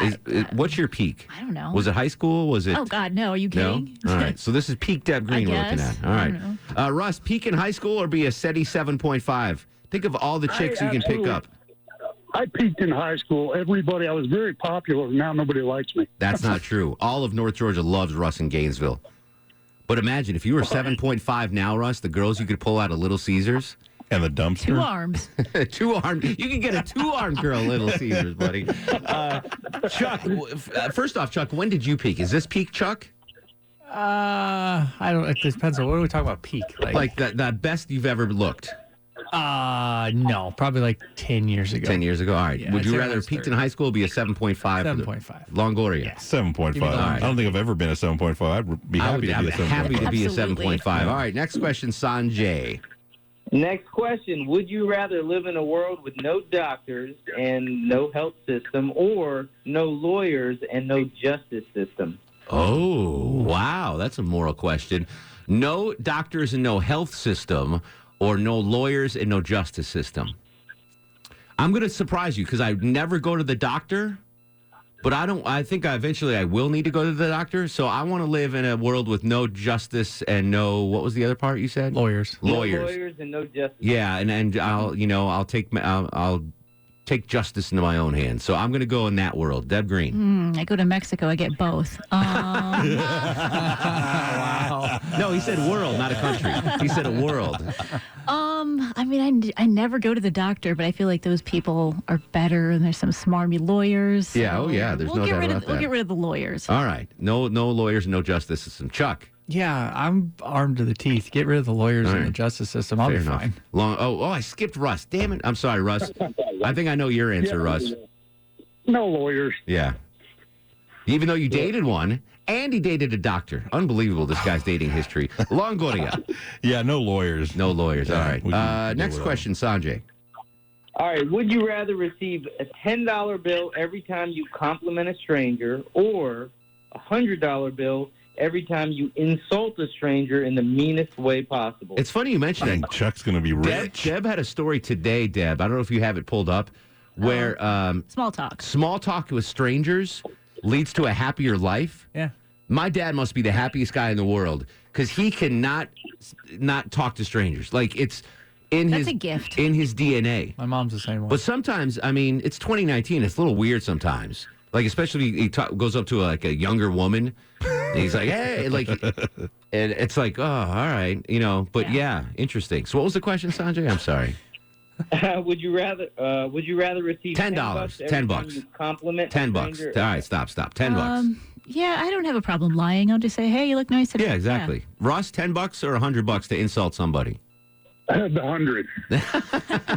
A: What's your peak?
I: I don't know.
A: Was it high school? Was it?
I: Oh, God, no. Are you kidding?
A: No? All right. So this is peak Deb Green we're looking
I: guess.
A: at. All right. Russ, peak in high school or be a steady 7.5? Think of all the chicks you can pick up.
V: I peaked in high school. I was very popular. Now nobody likes me.
A: That's not true. All of North Georgia loves Russ in Gainesville. But imagine if you were 7.5 now, Russ, the girls you could pull out of Little Caesars.
C: And the dumpster.
I: 2 arms.
A: 2 armed. You can get a 2-armed girl, Little Caesars, buddy. Chuck, first off, Chuck, when did you peak? Is this peak, Chuck?
D: I don't. It depends on what are we talking about. Peak,
A: like the best you've ever looked.
D: No, probably like 10 years ago.
A: 10 years ago. All right.
D: Yeah,
A: Would
D: I'd
A: you
D: say
A: rather
D: that's
A: peaked in high school or be a 7.5?
D: 7.5.
A: Longoria.
D: Yeah.
C: 7.5. I don't think I've ever been a 7.5. I'd be happy to be a 7.5.
A: Happy to be a
I: Absolutely.
A: 7.5. All right. Next question, Sanjay.
U: Next question, would you rather live in a world with no doctors and no health system, or no lawyers and no justice system?
A: Oh, wow. That's a moral question. No doctors and no health system, or no lawyers and no justice system. I'm going to surprise you because I never go to the doctor, but I think eventually I will need to go to the doctor. So I want to live in a world with no justice and no, what was the other part you said?
D: Lawyers.
U: No lawyers and no justice.
A: Yeah, and I'll take justice into my own hands. So I'm going to go in that world. Deb Green.
I: I go to Mexico, I get both.
A: Wow. No, he said world, not a country. He said a world.
I: I never go to the doctor, but I feel like those people are better, and there's some smarmy lawyers.
A: Yeah, oh yeah, there's no doubt about that.
I: We'll get rid of the lawyers.
A: All right. No lawyers, no justice system. Chuck.
D: Yeah, I'm armed to the teeth. Get rid of the lawyers and the justice system. I'll
A: Fair
D: be
A: enough.
D: fine.
A: I skipped Russ. Damn it. I'm sorry, Russ. I think I know your answer, Russ.
V: No lawyers.
A: Yeah. Even though you dated one, and he dated a doctor. Unbelievable, this guy's dating history. Longoria.
C: Yeah, no lawyers.
A: No lawyers.
C: Yeah,
A: all right.
C: we can
A: Next
C: deal with
A: question, Sanjay.
U: All right. Would you rather receive a $10 bill every time you compliment a stranger, or a $100 bill every time you insult a stranger in the meanest way possible?
A: It's funny you mentioned that.
C: Chuck's going to be rich.
A: Deb had a story today, Deb. I don't know if you have it pulled up, where
I: small talk.
A: Small talk with strangers leads to a happier life.
D: Yeah.
A: My dad must be the happiest guy in the world because he cannot not talk to strangers. Like it's
I: That's a gift.
A: In his DNA.
D: My mom's the same way.
A: But sometimes, I mean, it's 2019. It's a little weird sometimes. Like, especially if he goes up to a younger woman. And he's like, hey, like, and it's like, oh, all right, you know. But yeah, interesting. So, what was the question, Sanjay? I'm sorry.
U: Would you rather receive
A: $10?
U: $10 you compliment
A: $10. All right, stop. $10.
I: Yeah, I don't have a problem lying. I'll just say, hey, you look nice today.
A: Yeah, exactly. Yeah. Russ, $10 or $100 to insult somebody?
V: The 100.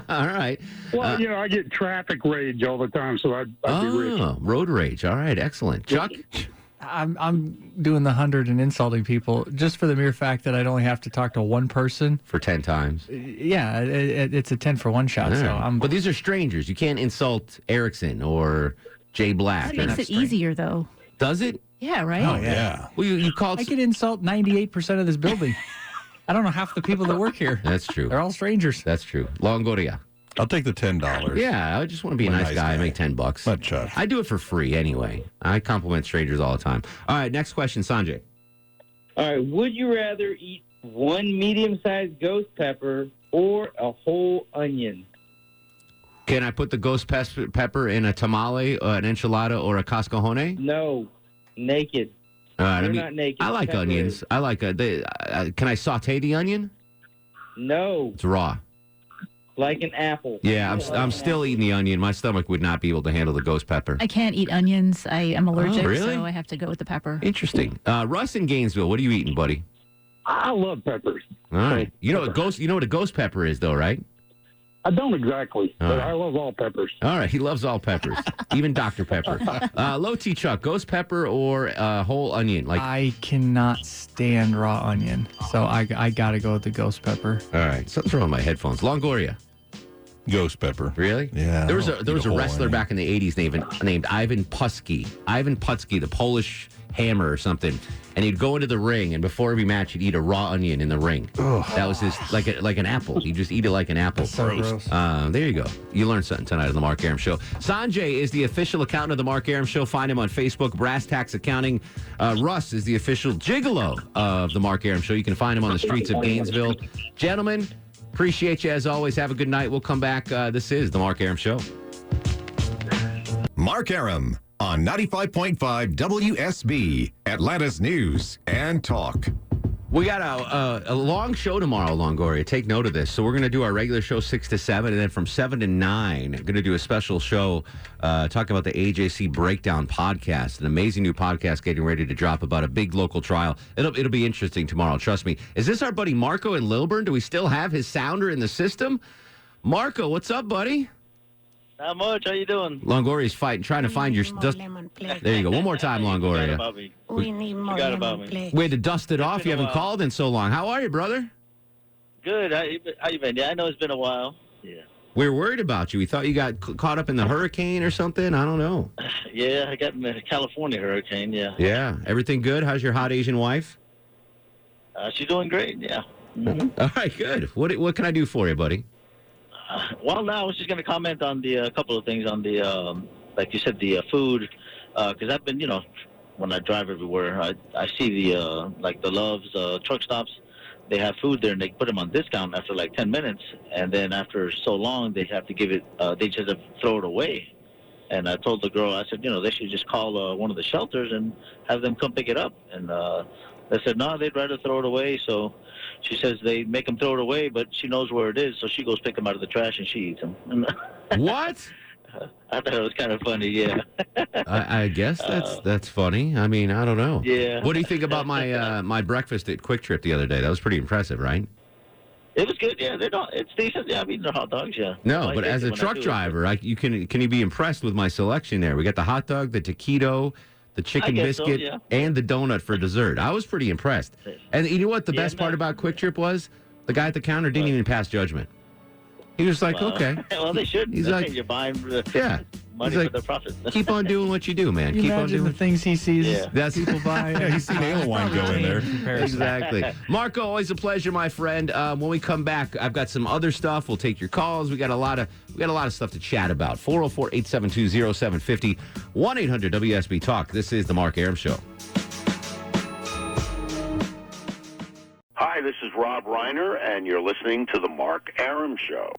A: All right.
V: Well, I get traffic rage all the time, so I'd be rich.
A: Road rage. All right, excellent. Chuck?
D: I'm doing the 100 and insulting people just for the mere fact that I'd only have to talk to one person.
A: For 10 times.
D: Yeah, it's a 10 for one shot.
A: Right.
D: So
A: But these are strangers. You can't insult Erickson or Jay Black.
I: That makes it easier, though.
A: Does it?
I: Yeah, right?
A: Oh, yeah. Well, you called...
D: I could insult 98% of this building. I don't know half the people that work here.
A: That's true.
D: They're all strangers.
A: That's true. Longoria.
C: I'll take the $10.
A: Yeah, I just want to be a nice guy. I make $10.
C: Not Chuck.
A: I do it for free anyway. I compliment strangers all the time. All right, next question, Sanjay.
U: All right. Would you rather eat one medium-sized ghost pepper or a whole onion?
A: Can I put the ghost pepper in a tamale, an enchilada, or a cascajone?
U: No, naked.
A: All right,
U: Not naked.
A: I like
U: Pepper
A: onions.
U: is.
A: I like can I saute the onion?
U: No,
A: It's raw.
U: like an apple.
A: Yeah, I'm still eating the onion. My stomach would not be able to handle the ghost pepper.
I: I can't eat onions. I am allergic,
A: really?
I: so I have to go with the pepper.
A: Interesting. Russ in Gainesville, what are you eating, buddy?
V: I love peppers.
A: All right. You know what a ghost pepper is, though, right?
V: I don't exactly,
A: All
V: but
A: right.
V: I love all peppers.
A: All right, he loves all peppers, even Dr. Pepper. Low T Chuck, ghost pepper or whole onion? Like
D: I cannot stand raw onion, so I got to go with the ghost pepper.
A: All right, something's wrong with my headphones. Longoria.
C: Ghost pepper.
A: Really?
C: Yeah.
A: There was a wrestler back in the 80s named Ivan Putski. Ivan Putski, the Polish hammer or something. And he'd go into the ring, and before every match, he'd eat a raw onion in the ring.
C: Ugh.
A: That was his like an apple. He'd just eat it like an apple.
D: So gross.
A: There you go. You learned something tonight on the Mark Arum Show. Sanjay is the official accountant of the Mark Arum Show. Find him on Facebook, Brass Tax Accounting. Russ is the official gigolo of the Mark Arum Show. You can find him on the streets of Gainesville. Gentlemen, appreciate you as always. Have a good night. We'll come back. This is the Mark Arum Show.
B: Mark Arum on 95.5 WSB, Atlanta's News and Talk.
A: We got a long show tomorrow, Longoria. Take note of this. So we're going to do our regular show 6 to 7, and then from 7 to 9, going to do a special show talking about the AJC Breakdown podcast, an amazing new podcast getting ready to drop about a big local trial. It'll be interesting tomorrow. Trust me. Is this our buddy Marco in Lilburn? Do we still have his sounder in the system? Marco, what's up, buddy?
E: Not much. How you doing?
A: Longoria's trying to find your dust. There you go. One more time, Longoria.
E: We need more lemon plates.
A: We had to dust it off. You haven't called in so long. How are you, brother?
E: Good. How you been? Yeah, I know it's been a while. Yeah.
A: We were worried about you. We thought you got caught up in the hurricane or something. I don't know.
E: Yeah, I got in the California hurricane. Yeah.
A: Yeah. Everything good? How's your hot Asian wife?
E: She's doing great. Yeah.
A: All right, good. What can I do for you, buddy?
E: Well, now I was just going to comment on the couple of things on the, like you said, the food, because I've been, when I drive everywhere, I see the the Love's truck stops. They have food there, and they put them on discount after like 10 minutes, and then after so long, they have to give it. They just have to throw it away. And I told the girl, I said, they should just call one of the shelters and have them come pick it up. And they said, no, they'd rather throw it away. So she says they make them throw it away, but she knows where it is, so she goes pick them out of the trash and she eats them.
A: What?
E: I thought it was kind of funny, yeah.
A: I guess that's funny. I mean, I don't know.
E: Yeah.
A: What do you think about my my breakfast at Quick Trip the other day? That was pretty impressive, right?
E: It was good, yeah. It's decent. Yeah, I'm eating the hot dogs, yeah.
A: No, but as a truck driver, can you be impressed with my selection there? We got the hot dog, the taquito, the chicken biscuit, and the donut for dessert. I was pretty impressed. And you know what the best part about Quick Trip was? The guy at the counter didn't even pass judgment. He was like, okay.
E: Well, they should.
A: He's like,
E: you're buying money
A: like,
E: for their profit.
A: Keep on doing what you do, man.
D: You
A: Keep on
D: imagine
A: doing
D: the things he sees
A: That's
D: people buy.
C: Yeah, he's seen ale wine go in there.
A: Exactly. Marco, always a pleasure, my friend. When we come back, I've got some other stuff. We'll take your calls. We got a lot of stuff to chat about. 404-872-0750, 1-800-WSB-TALK. This is the Mark Arum Show.
F: Hi, this is Rob Reiner, and you're listening to the Mark Arum Show.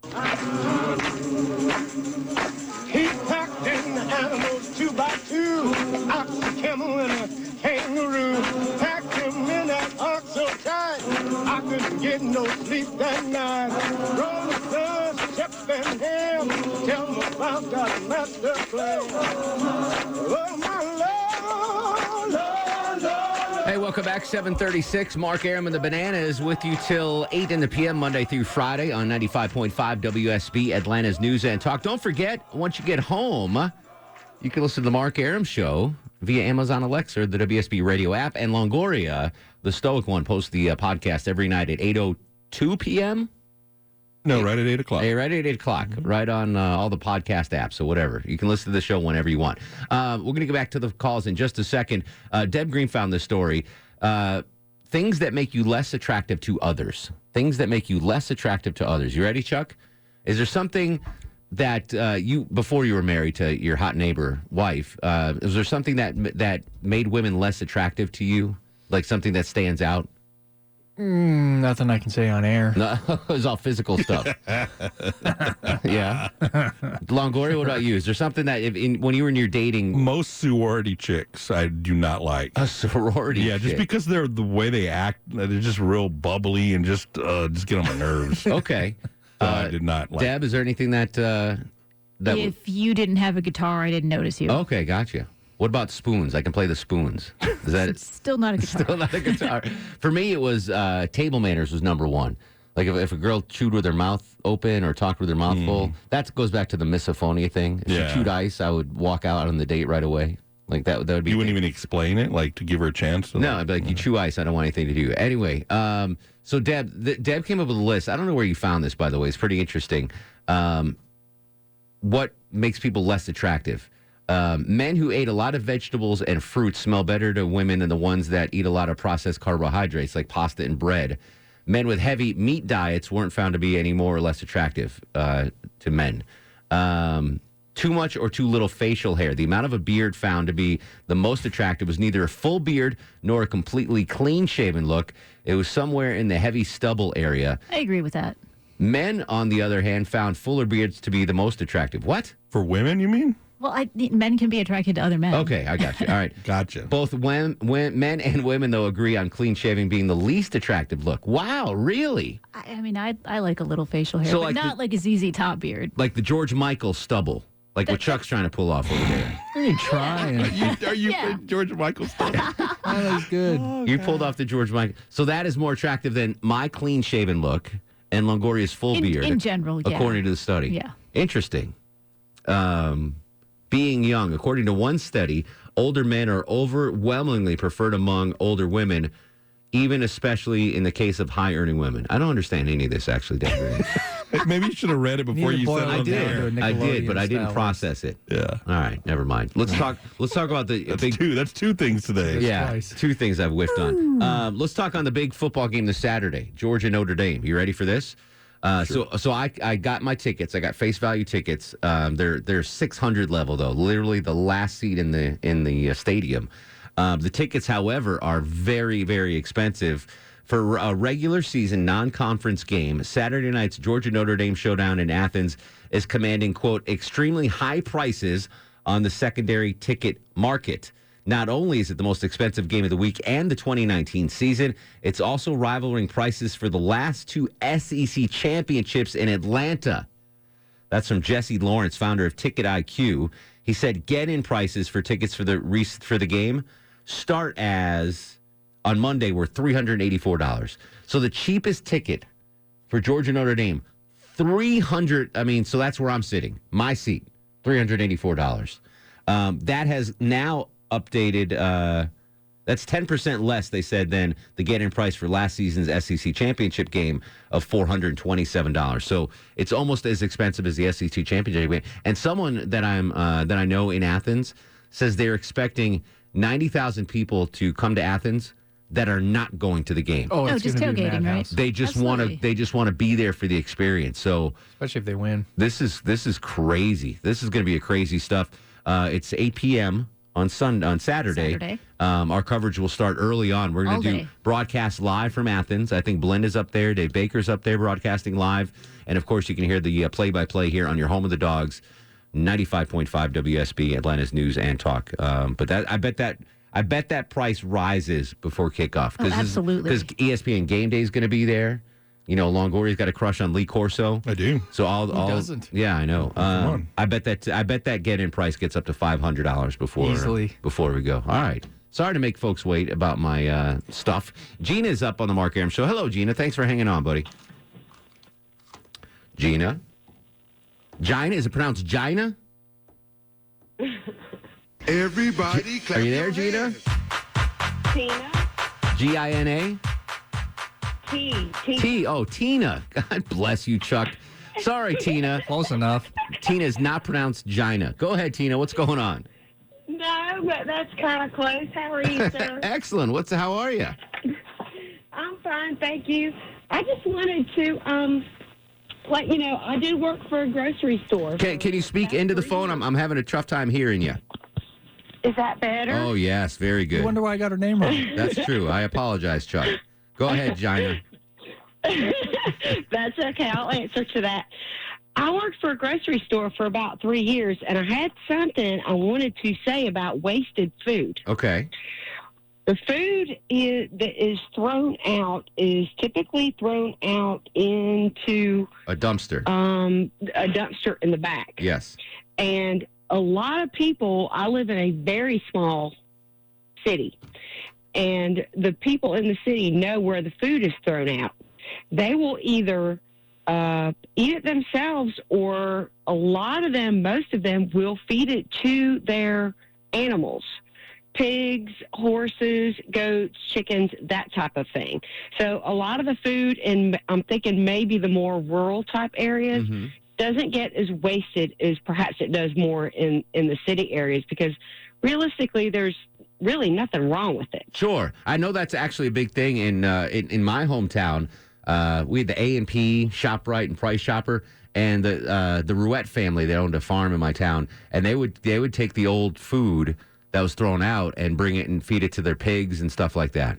G: He packed in the animals 2 by 2, ox, a camel, and a kangaroo. Packed him in that ox so tight, I couldn't get no sleep that night. Rolling Stones, Chip and Ham, tell me about that master plan. Oh, my Lord, Lord, Lord.
A: Hey, welcome back. 736. Mark Arum and the Bananas with you till 8 in the p.m. Monday through Friday on 95.5 WSB, Atlanta's News and Talk. Don't forget, once you get home, you can listen to the Mark Arum Show via Amazon Alexa, the WSB radio app, and Longoria, the Stoic One, posts the podcast every night at 8:02 p.m.
C: No, right at 8 o'clock.
A: Hey, right at 8 o'clock, right on all the podcast apps, so whatever. You can listen to the show whenever you want. We're going to go back to the calls in just a second. Deb Green found this story. Things that make you less attractive to others. Things that make you less attractive to others. You ready, Chuck? Is there something that before you were married to your hot neighbor wife, is there something that made women less attractive to you? Like something that stands out?
D: Nothing I can say on air.
A: No, it was all physical stuff. Yeah. Longoria, what about you? Is there something that when you were in your dating...
C: Most sorority chicks I do not like.
A: A sorority
C: Yeah, just
A: chick.
C: because the way they act, they're just real bubbly and just get on my nerves.
A: Okay.
C: I did not like.
A: Deb, is there anything that
I: If you didn't have a guitar, I didn't notice you.
A: Okay, gotcha. What about spoons? I can play the spoons. Is that
I: Still not a guitar.
A: still not a guitar? For me, it was table manners was number one. Like if a girl chewed with her mouth open or talked with her mouth full, that goes back to the misophonia thing. If she chewed ice, I would walk out on the date right away. Like that would be.
C: You wouldn't even explain it, like to give her a chance.
A: No, I'd be like, you chew ice. I don't want anything to do. Anyway, so Deb came up with a list. I don't know where you found this, by the way. It's pretty interesting. What makes people less attractive? Men who ate a lot of vegetables and fruits smell better to women than the ones that eat a lot of processed carbohydrates like pasta and bread. Men with heavy meat diets weren't found to be any more or less attractive to men. Too much or too little facial hair. The amount of a beard found to be the most attractive was neither a full beard nor a completely clean-shaven look. It was somewhere in the heavy stubble area.
I: I agree with that.
A: Men, on the other hand, found fuller beards to be the most attractive. What?
C: For women, you mean?
I: Well, men can be attracted to other men.
A: Okay, I got you. All right.
C: Gotcha.
A: Both men and women, though, agree on clean shaving being the least attractive look. Wow, really?
I: I mean, I like a little facial hair,
A: So
I: but
A: like
I: not like a ZZ Top beard.
A: Like the George Michael stubble. Like what Chuck's trying to pull off over there.
D: You trying?
C: Are you George Michael stuff?
D: Oh, that's good.
A: You pulled off the George Michael. So that is more attractive than my clean-shaven look and Longoria's full beard.
I: In general, yeah.
A: According to the study.
I: Yeah.
A: Interesting. Being young. According to one study, older men are overwhelmingly preferred among older women, even especially in the case of high-earning women. I don't understand any of this, actually, Dave.
C: Maybe you should have read it before you said it.
A: I did, but I didn't process it.
C: Yeah.
A: All right, never mind. Let's talk about the big.
C: That's two things today.
A: Yeah, two things I've whiffed on. Let's talk on the big football game this Saturday, Georgia Notre Dame. You ready for this?
C: Sure.
A: So I got my tickets. I got face value tickets. They're 600 level though, literally the last seat in the stadium. The tickets, however, are very, very expensive. For a regular season non-conference game, Saturday night's Georgia Notre Dame showdown in Athens is commanding, quote, extremely high prices on the secondary ticket market. Not only is it the most expensive game of the week and the 2019 season, it's also rivaling prices for the last two SEC championships in Atlanta. That's from Jesse Lawrence, founder of Ticket IQ. He said get-in prices for tickets for the game start as, on Monday, were $384. So the cheapest ticket for Georgia Notre Dame, so that's where I'm sitting. My seat, $384. That has now updated That's 10% less, they said, than the get-in price for last season's SEC championship game of $427. So it's almost as expensive as the SEC championship game. And someone that I know in Athens says they're expecting 90,000 people to come to Athens that are not going to the game.
D: Oh, it's
I: just tailgating, right?
A: They just want to be there for the experience. So
D: especially if they win.
A: This is crazy. This is going to be a crazy stuff. It's 8 p.m. on Saturday. Our coverage will start early on. We're going to do broadcast live from Athens. I think Blenda's up there. Dave Baker's up there broadcasting live. And, of course, you can hear the play-by-play here on your home of the Dogs, 95.5 WSB, Atlanta's News and Talk. But I bet that price rises before kickoff.
I: Absolutely.
A: Because ESPN Game Day is going to be there. You know, Longoria's got a crush on Lee Corso.
C: I do.
A: So
C: Who doesn't?
A: Yeah, I know.
C: Come on.
A: I bet that get-in price gets up to $500 before we go. All right. Sorry to make folks wait about my stuff. Gina's up on the Mark Arum Show. Hello, Gina. Thanks for hanging on, buddy. Gina? Gina? Is it pronounced Gina?
G: Everybody clap.
A: Are you there, Gina?
H: Tina.
A: Gina? T. Oh, Tina. God bless you, Chuck. Sorry, Tina.
D: Close enough.
A: Tina is not pronounced Gina. Go ahead, Tina. What's going on?
H: No, but that's kind of close. How are you, sir?
A: Excellent. How are you?
H: I'm fine, thank you. I just wanted to let you know I do work for a grocery store.
A: Can you speak into the phone? I'm having a tough time hearing you.
H: Is that better?
A: Oh, yes. Very good.
D: I wonder why I got her name wrong.
A: That's true. I apologize, Chuck. Go ahead, Gina.
H: That's okay. I'll answer to that. I worked for a grocery store for about 3 years, and I had something I wanted to say about wasted food.
A: Okay.
H: The food that is thrown out is typically thrown out into
A: a dumpster.
H: A dumpster in the back.
A: Yes.
H: And a lot of people, I live in a very small city, and the people in the city know where the food is thrown out. They will either eat it themselves, or a lot of them, most of them, will feed it to their animals. Pigs, horses, goats, chickens, that type of thing. So a lot of the food, and I'm thinking maybe the more rural type areas, doesn't get as wasted as perhaps it does more in the city areas, because realistically there's really nothing wrong with it.
A: Sure. I know that's actually a big thing in my hometown. We had the A&P, ShopRite, and Price Chopper, and the Rouette family. They owned a farm in my town, and they would take the old food that was thrown out and bring it and feed it to their pigs and stuff like that.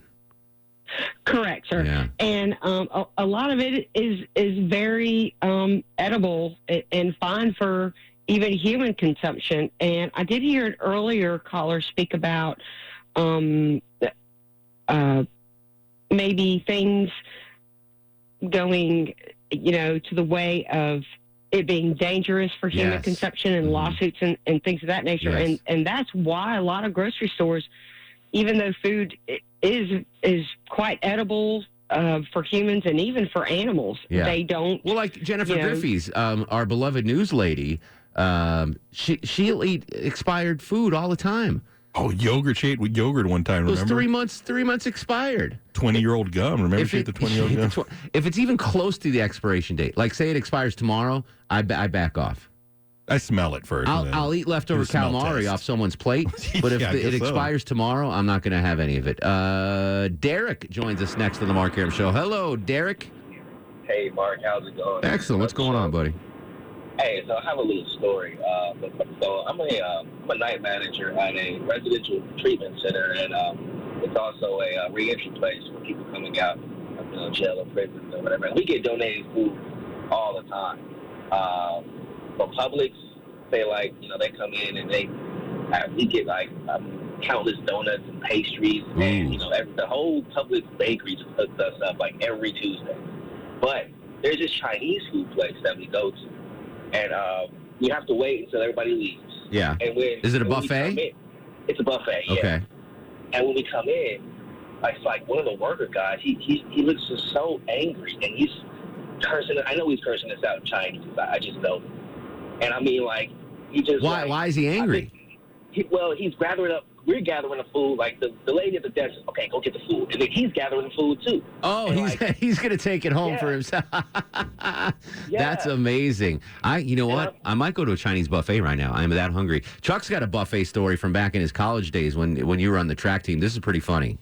H: Correct, sir.
A: Yeah.
H: And a lot of it is very edible and fine for even human consumption. And I did hear an earlier caller speak about maybe things going, to the way of it being dangerous for human consumption and lawsuits and things of that nature.
A: Yes.
H: And that's why a lot of grocery stores, even though food is quite edible for humans and even for animals, they don't.
A: Well, like Jennifer Griffey's, our beloved news lady, she'll eat expired food all the time.
C: Oh, yogurt. She ate with yogurt one time, remember?
A: It was 3 months expired.
C: 20-year-old gum. Remember she ate the 20-year-old gum?
A: If it's even close to the expiration date, like say it expires tomorrow, I back off.
C: I smell it first.
A: I'll eat leftover calamari off someone's plate, but if it expires tomorrow, I'm not going to have any of it. Derek joins us next on the Mark Arum Show. Hello, Derek.
J: Hey, Mark. How's it going?
A: Excellent. What's going on, buddy?
J: Hey, so I have a little story. So I'm a night manager at a residential treatment center, and it's also a reentry place for people coming out of jail or prison or whatever. And we get donated food all the time. But Publix, they they come in and we get countless donuts and pastries, and the whole Publix bakery hooks us up every Tuesday. But there's this Chinese food place that we go to. And you have to wait until everybody leaves.
A: Yeah.
J: And
A: is it a buffet?
J: It's a buffet, yeah.
A: Okay.
J: And when we come in, it's like one of the worker guys, he looks just so angry, and he's cursing. I know he's cursing us out in Chinese. I just know. And I mean, he just...
A: Why is he angry?
J: He's gathering up we're gathering the food. Like the lady at the desk, okay, go get the food, and then he's gathering the food too.
A: Oh, he's going to take it home for himself. That's amazing. You know what? I might go to a Chinese buffet right now. I'm that hungry. Chuck's got a buffet story from back in his college days when you were on the track team. This is pretty funny.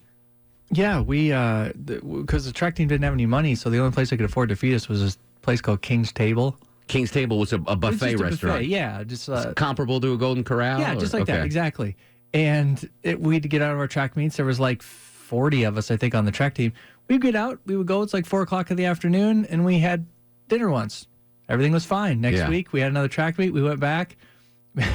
D: Yeah, we because the track team didn't have any money, so the only place they could afford to feed us was this place called King's Table.
A: King's Table was a buffet restaurant.
D: Buffet, yeah, just
A: comparable to a Golden Corral.
D: Yeah, just like that, exactly. And we'd get out of our track meets. There was like 40 of us, I think, on the track team. We'd get out. We would go. It's like 4 o'clock in the afternoon, and we had dinner once. Everything was fine. Next week, we had another track meet. We went back.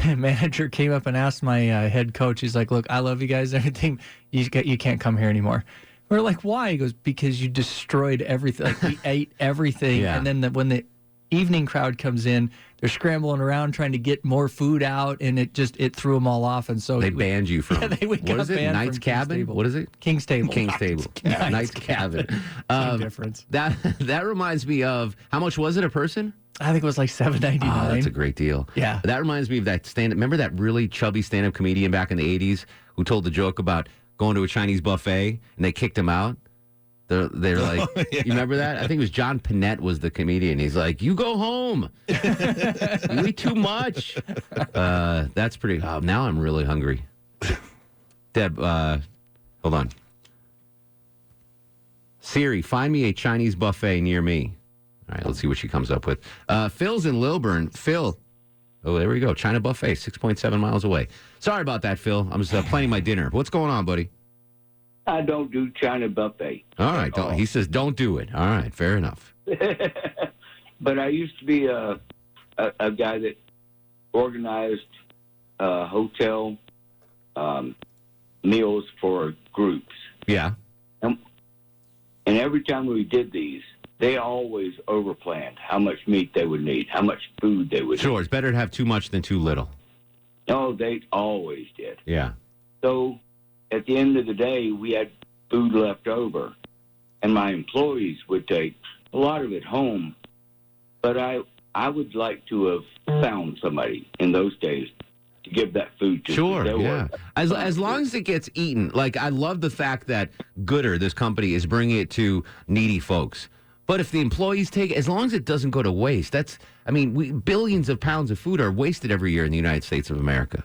D: Manager came up and asked my head coach. He's like, "Look, I love you guys. Everything. You can't come here anymore." We're like, "Why?" He goes, "Because you destroyed everything. Like we ate everything, and then when the evening crowd comes in, they're scrambling around trying to get more food out, and it threw them all off, and so
A: they banned you from
D: what
A: is it? Knight's Cabin? What is it?
D: King's Table.
A: King's Table. Knight's Cabin.
D: Difference.
A: That reminds me of how much was it a person?
D: I think it was like $7.99.
A: Oh, that's a great deal.
D: Yeah.
A: That reminds me of that stand-up. Remember that really chubby stand-up comedian back in the 80s who told the joke about going to a Chinese buffet and they kicked him out? They're like, you remember that? I think it was John Panette was the comedian. He's like, you go home. You eat too much. That's pretty. Oh, now I'm really hungry. Deb, hold on. Siri, find me a Chinese buffet near me. All right, let's see what she comes up with. Phil's in Lilburn. Phil. Oh, there we go. China buffet, 6.7 miles away. Sorry about that, Phil. I'm just planning my dinner. What's going on, buddy?
K: I don't do China buffet.
A: All right. He says don't do it. All right. Fair enough.
K: But I used to be a guy that organized hotel meals for groups.
A: Yeah.
K: And every time we did these, they always overplanned how much meat they would need, how much food they would need.
A: Sure. It's better to have too much than too little.
K: No, they always did.
A: Yeah.
K: So at the end of the day, we had food left over, and my employees would take a lot of it home. But I would like to have found somebody in those days to give that food to.
A: Sure, yeah. As long as it gets eaten. Like, I love the fact that Gooder, this company, is bringing it to needy folks. But if the employees take it, as long as it doesn't go to waste, billions of pounds of food are wasted every year in the United States of America.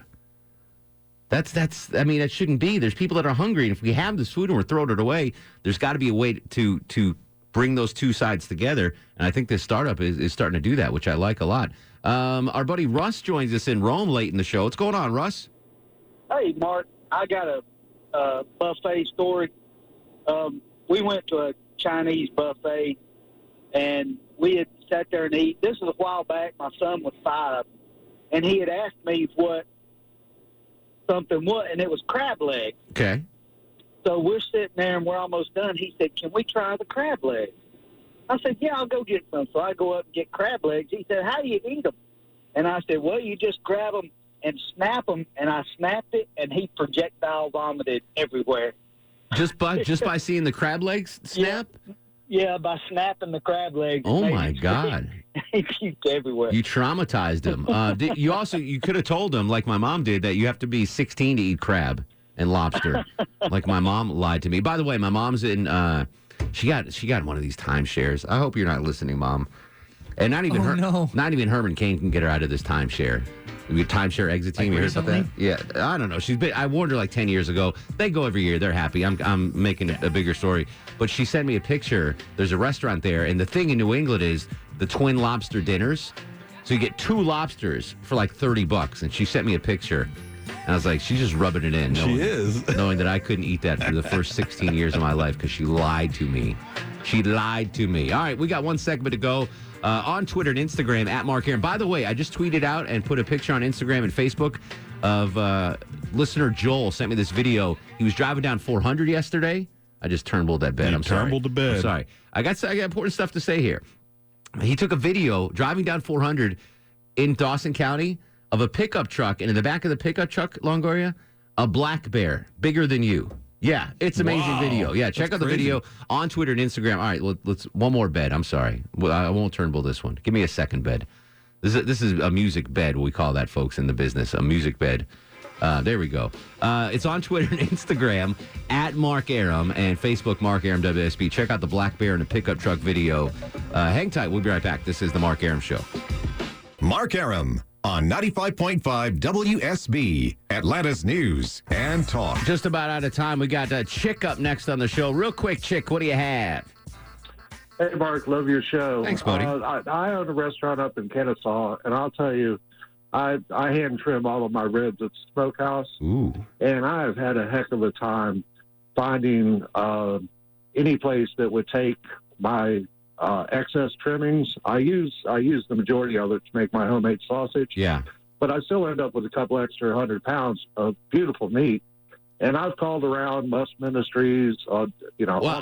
A: That shouldn't be. There's people that are hungry, and if we have this food and we're throwing it away, there's got to be a way to bring those two sides together. And I think this startup is starting to do that, which I like a lot. Our buddy Russ joins us in Rome late in the show. What's going on, Russ?
L: Hey, Mark. I got a buffet story. We went to a Chinese buffet, and we had sat there and eat. This was a while back. My son was 5, and he had asked me what something was, and it was crab leg.
A: Okay.
L: So we're sitting there, and we're almost done. He said, can we try the crab legs? I said, yeah, I'll go get some. So I go up and get crab legs. He said, how do you eat them? And I said, well, you just grab them and snap them. And I snapped it, and he projectile vomited everywhere.
A: Just by seeing the crab legs snap?
L: Yeah, by snapping the crab legs.
A: Oh, my God.
L: He puked everywhere.
A: You traumatized him. You could have told him, like my mom did, that you have to be 16 to eat crab and lobster. Like my mom lied to me. By the way, my mom's in, she got one of these timeshares. I hope you're not listening, Mom. And not even not even Herman Cain can get her out of this timeshare. The timeshare exit team. You heard about that? Yeah, I don't know. I warned her like 10 years ago. They go every year. They're happy. I'm making a bigger story. But she sent me a picture. There's a restaurant there, and the thing in New England is the twin lobster dinners. So you get 2 lobsters for like $30, and she sent me a picture. And I was like, she's just rubbing it in. Knowing that I couldn't eat that for the first 16 years of my life because she lied to me. She lied to me. All right, we got 1 segment to go. On Twitter and Instagram, at Mark Arum. By the way, I just tweeted out and put a picture on Instagram and Facebook of listener Joel sent me this video. He was driving down 400 yesterday. I just turnbulled that bed. I'm sorry.
C: Turnbulled the bed.
A: I'm sorry. I got important stuff to say here. He took a video driving down 400 in Dawson County of a pickup truck, and in the back of the pickup truck, Longoria, a black bear, bigger than you. Yeah, it's amazing video. Yeah, check out the video on Twitter and Instagram. All right, let's one more bed. I'm sorry. I won't turnbull this one. Give me a second bed. This is a music bed, we call that, folks, in the business, a music bed. There we go. It's on Twitter and Instagram at Mark Arum and Facebook Mark Arum WSB. Check out the Black Bear and the pickup truck video. Hang tight. We'll be right back. This is the Mark Arum Show.
B: Mark Arum on 95.5 WSB, Atlanta's News and Talk.
A: Just about out of time. We got Chick up next on the show. Real quick, Chick, what do you have?
M: Hey, Mark, love your show.
A: Thanks, buddy.
M: I own a restaurant up in Kennesaw, and I'll tell you, I hand trim all of my ribs at the smokehouse.
A: Ooh.
M: And I have had a heck of a time finding any place that would take my excess trimmings. I use the majority of it to make my homemade sausage.
A: Yeah.
M: But I still end up with a couple extra 100 pounds of beautiful meat. And I've called around Must Ministries, all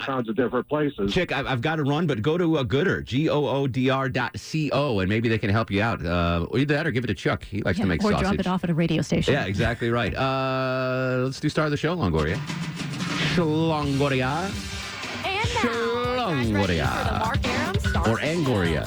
M: kinds of different places.
A: Chick, I've got to run, but go to Gooder, GOODR.co, and maybe they can help you out. Either that or give it to Chuck. He likes to make sausage.
I: Or drop it off at a radio station.
A: Yeah, exactly right. Let's do star of the show, Longoria. Longoria.
N: And now,
A: Longoria.
N: Mark Arum star
A: Or Angoria.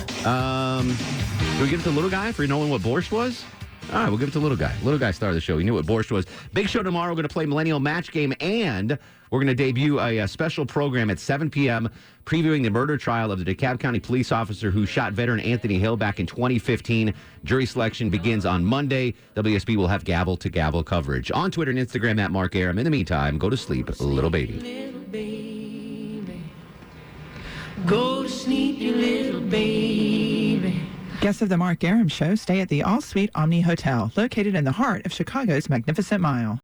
A: Do we give it to the little guy for knowing what borscht was? All right, we'll give it to Little Guy. Little Guy star of the show. He knew what borscht was. Big show tomorrow. We're going to play Millennial Match Game, and we're going to debut a special program at 7 p.m. previewing the murder trial of the DeKalb County police officer who shot veteran Anthony Hill back in 2015. Jury selection begins on Monday. WSB will have gavel-to-gavel coverage. On Twitter and Instagram at Mark Arum. In the meantime, go to sleep, little baby.
O: Little baby. Go to sleep, you little baby.
W: Guests of the Mark Arum Show stay at the All Suite Omni Hotel, located in the heart of Chicago's Magnificent Mile.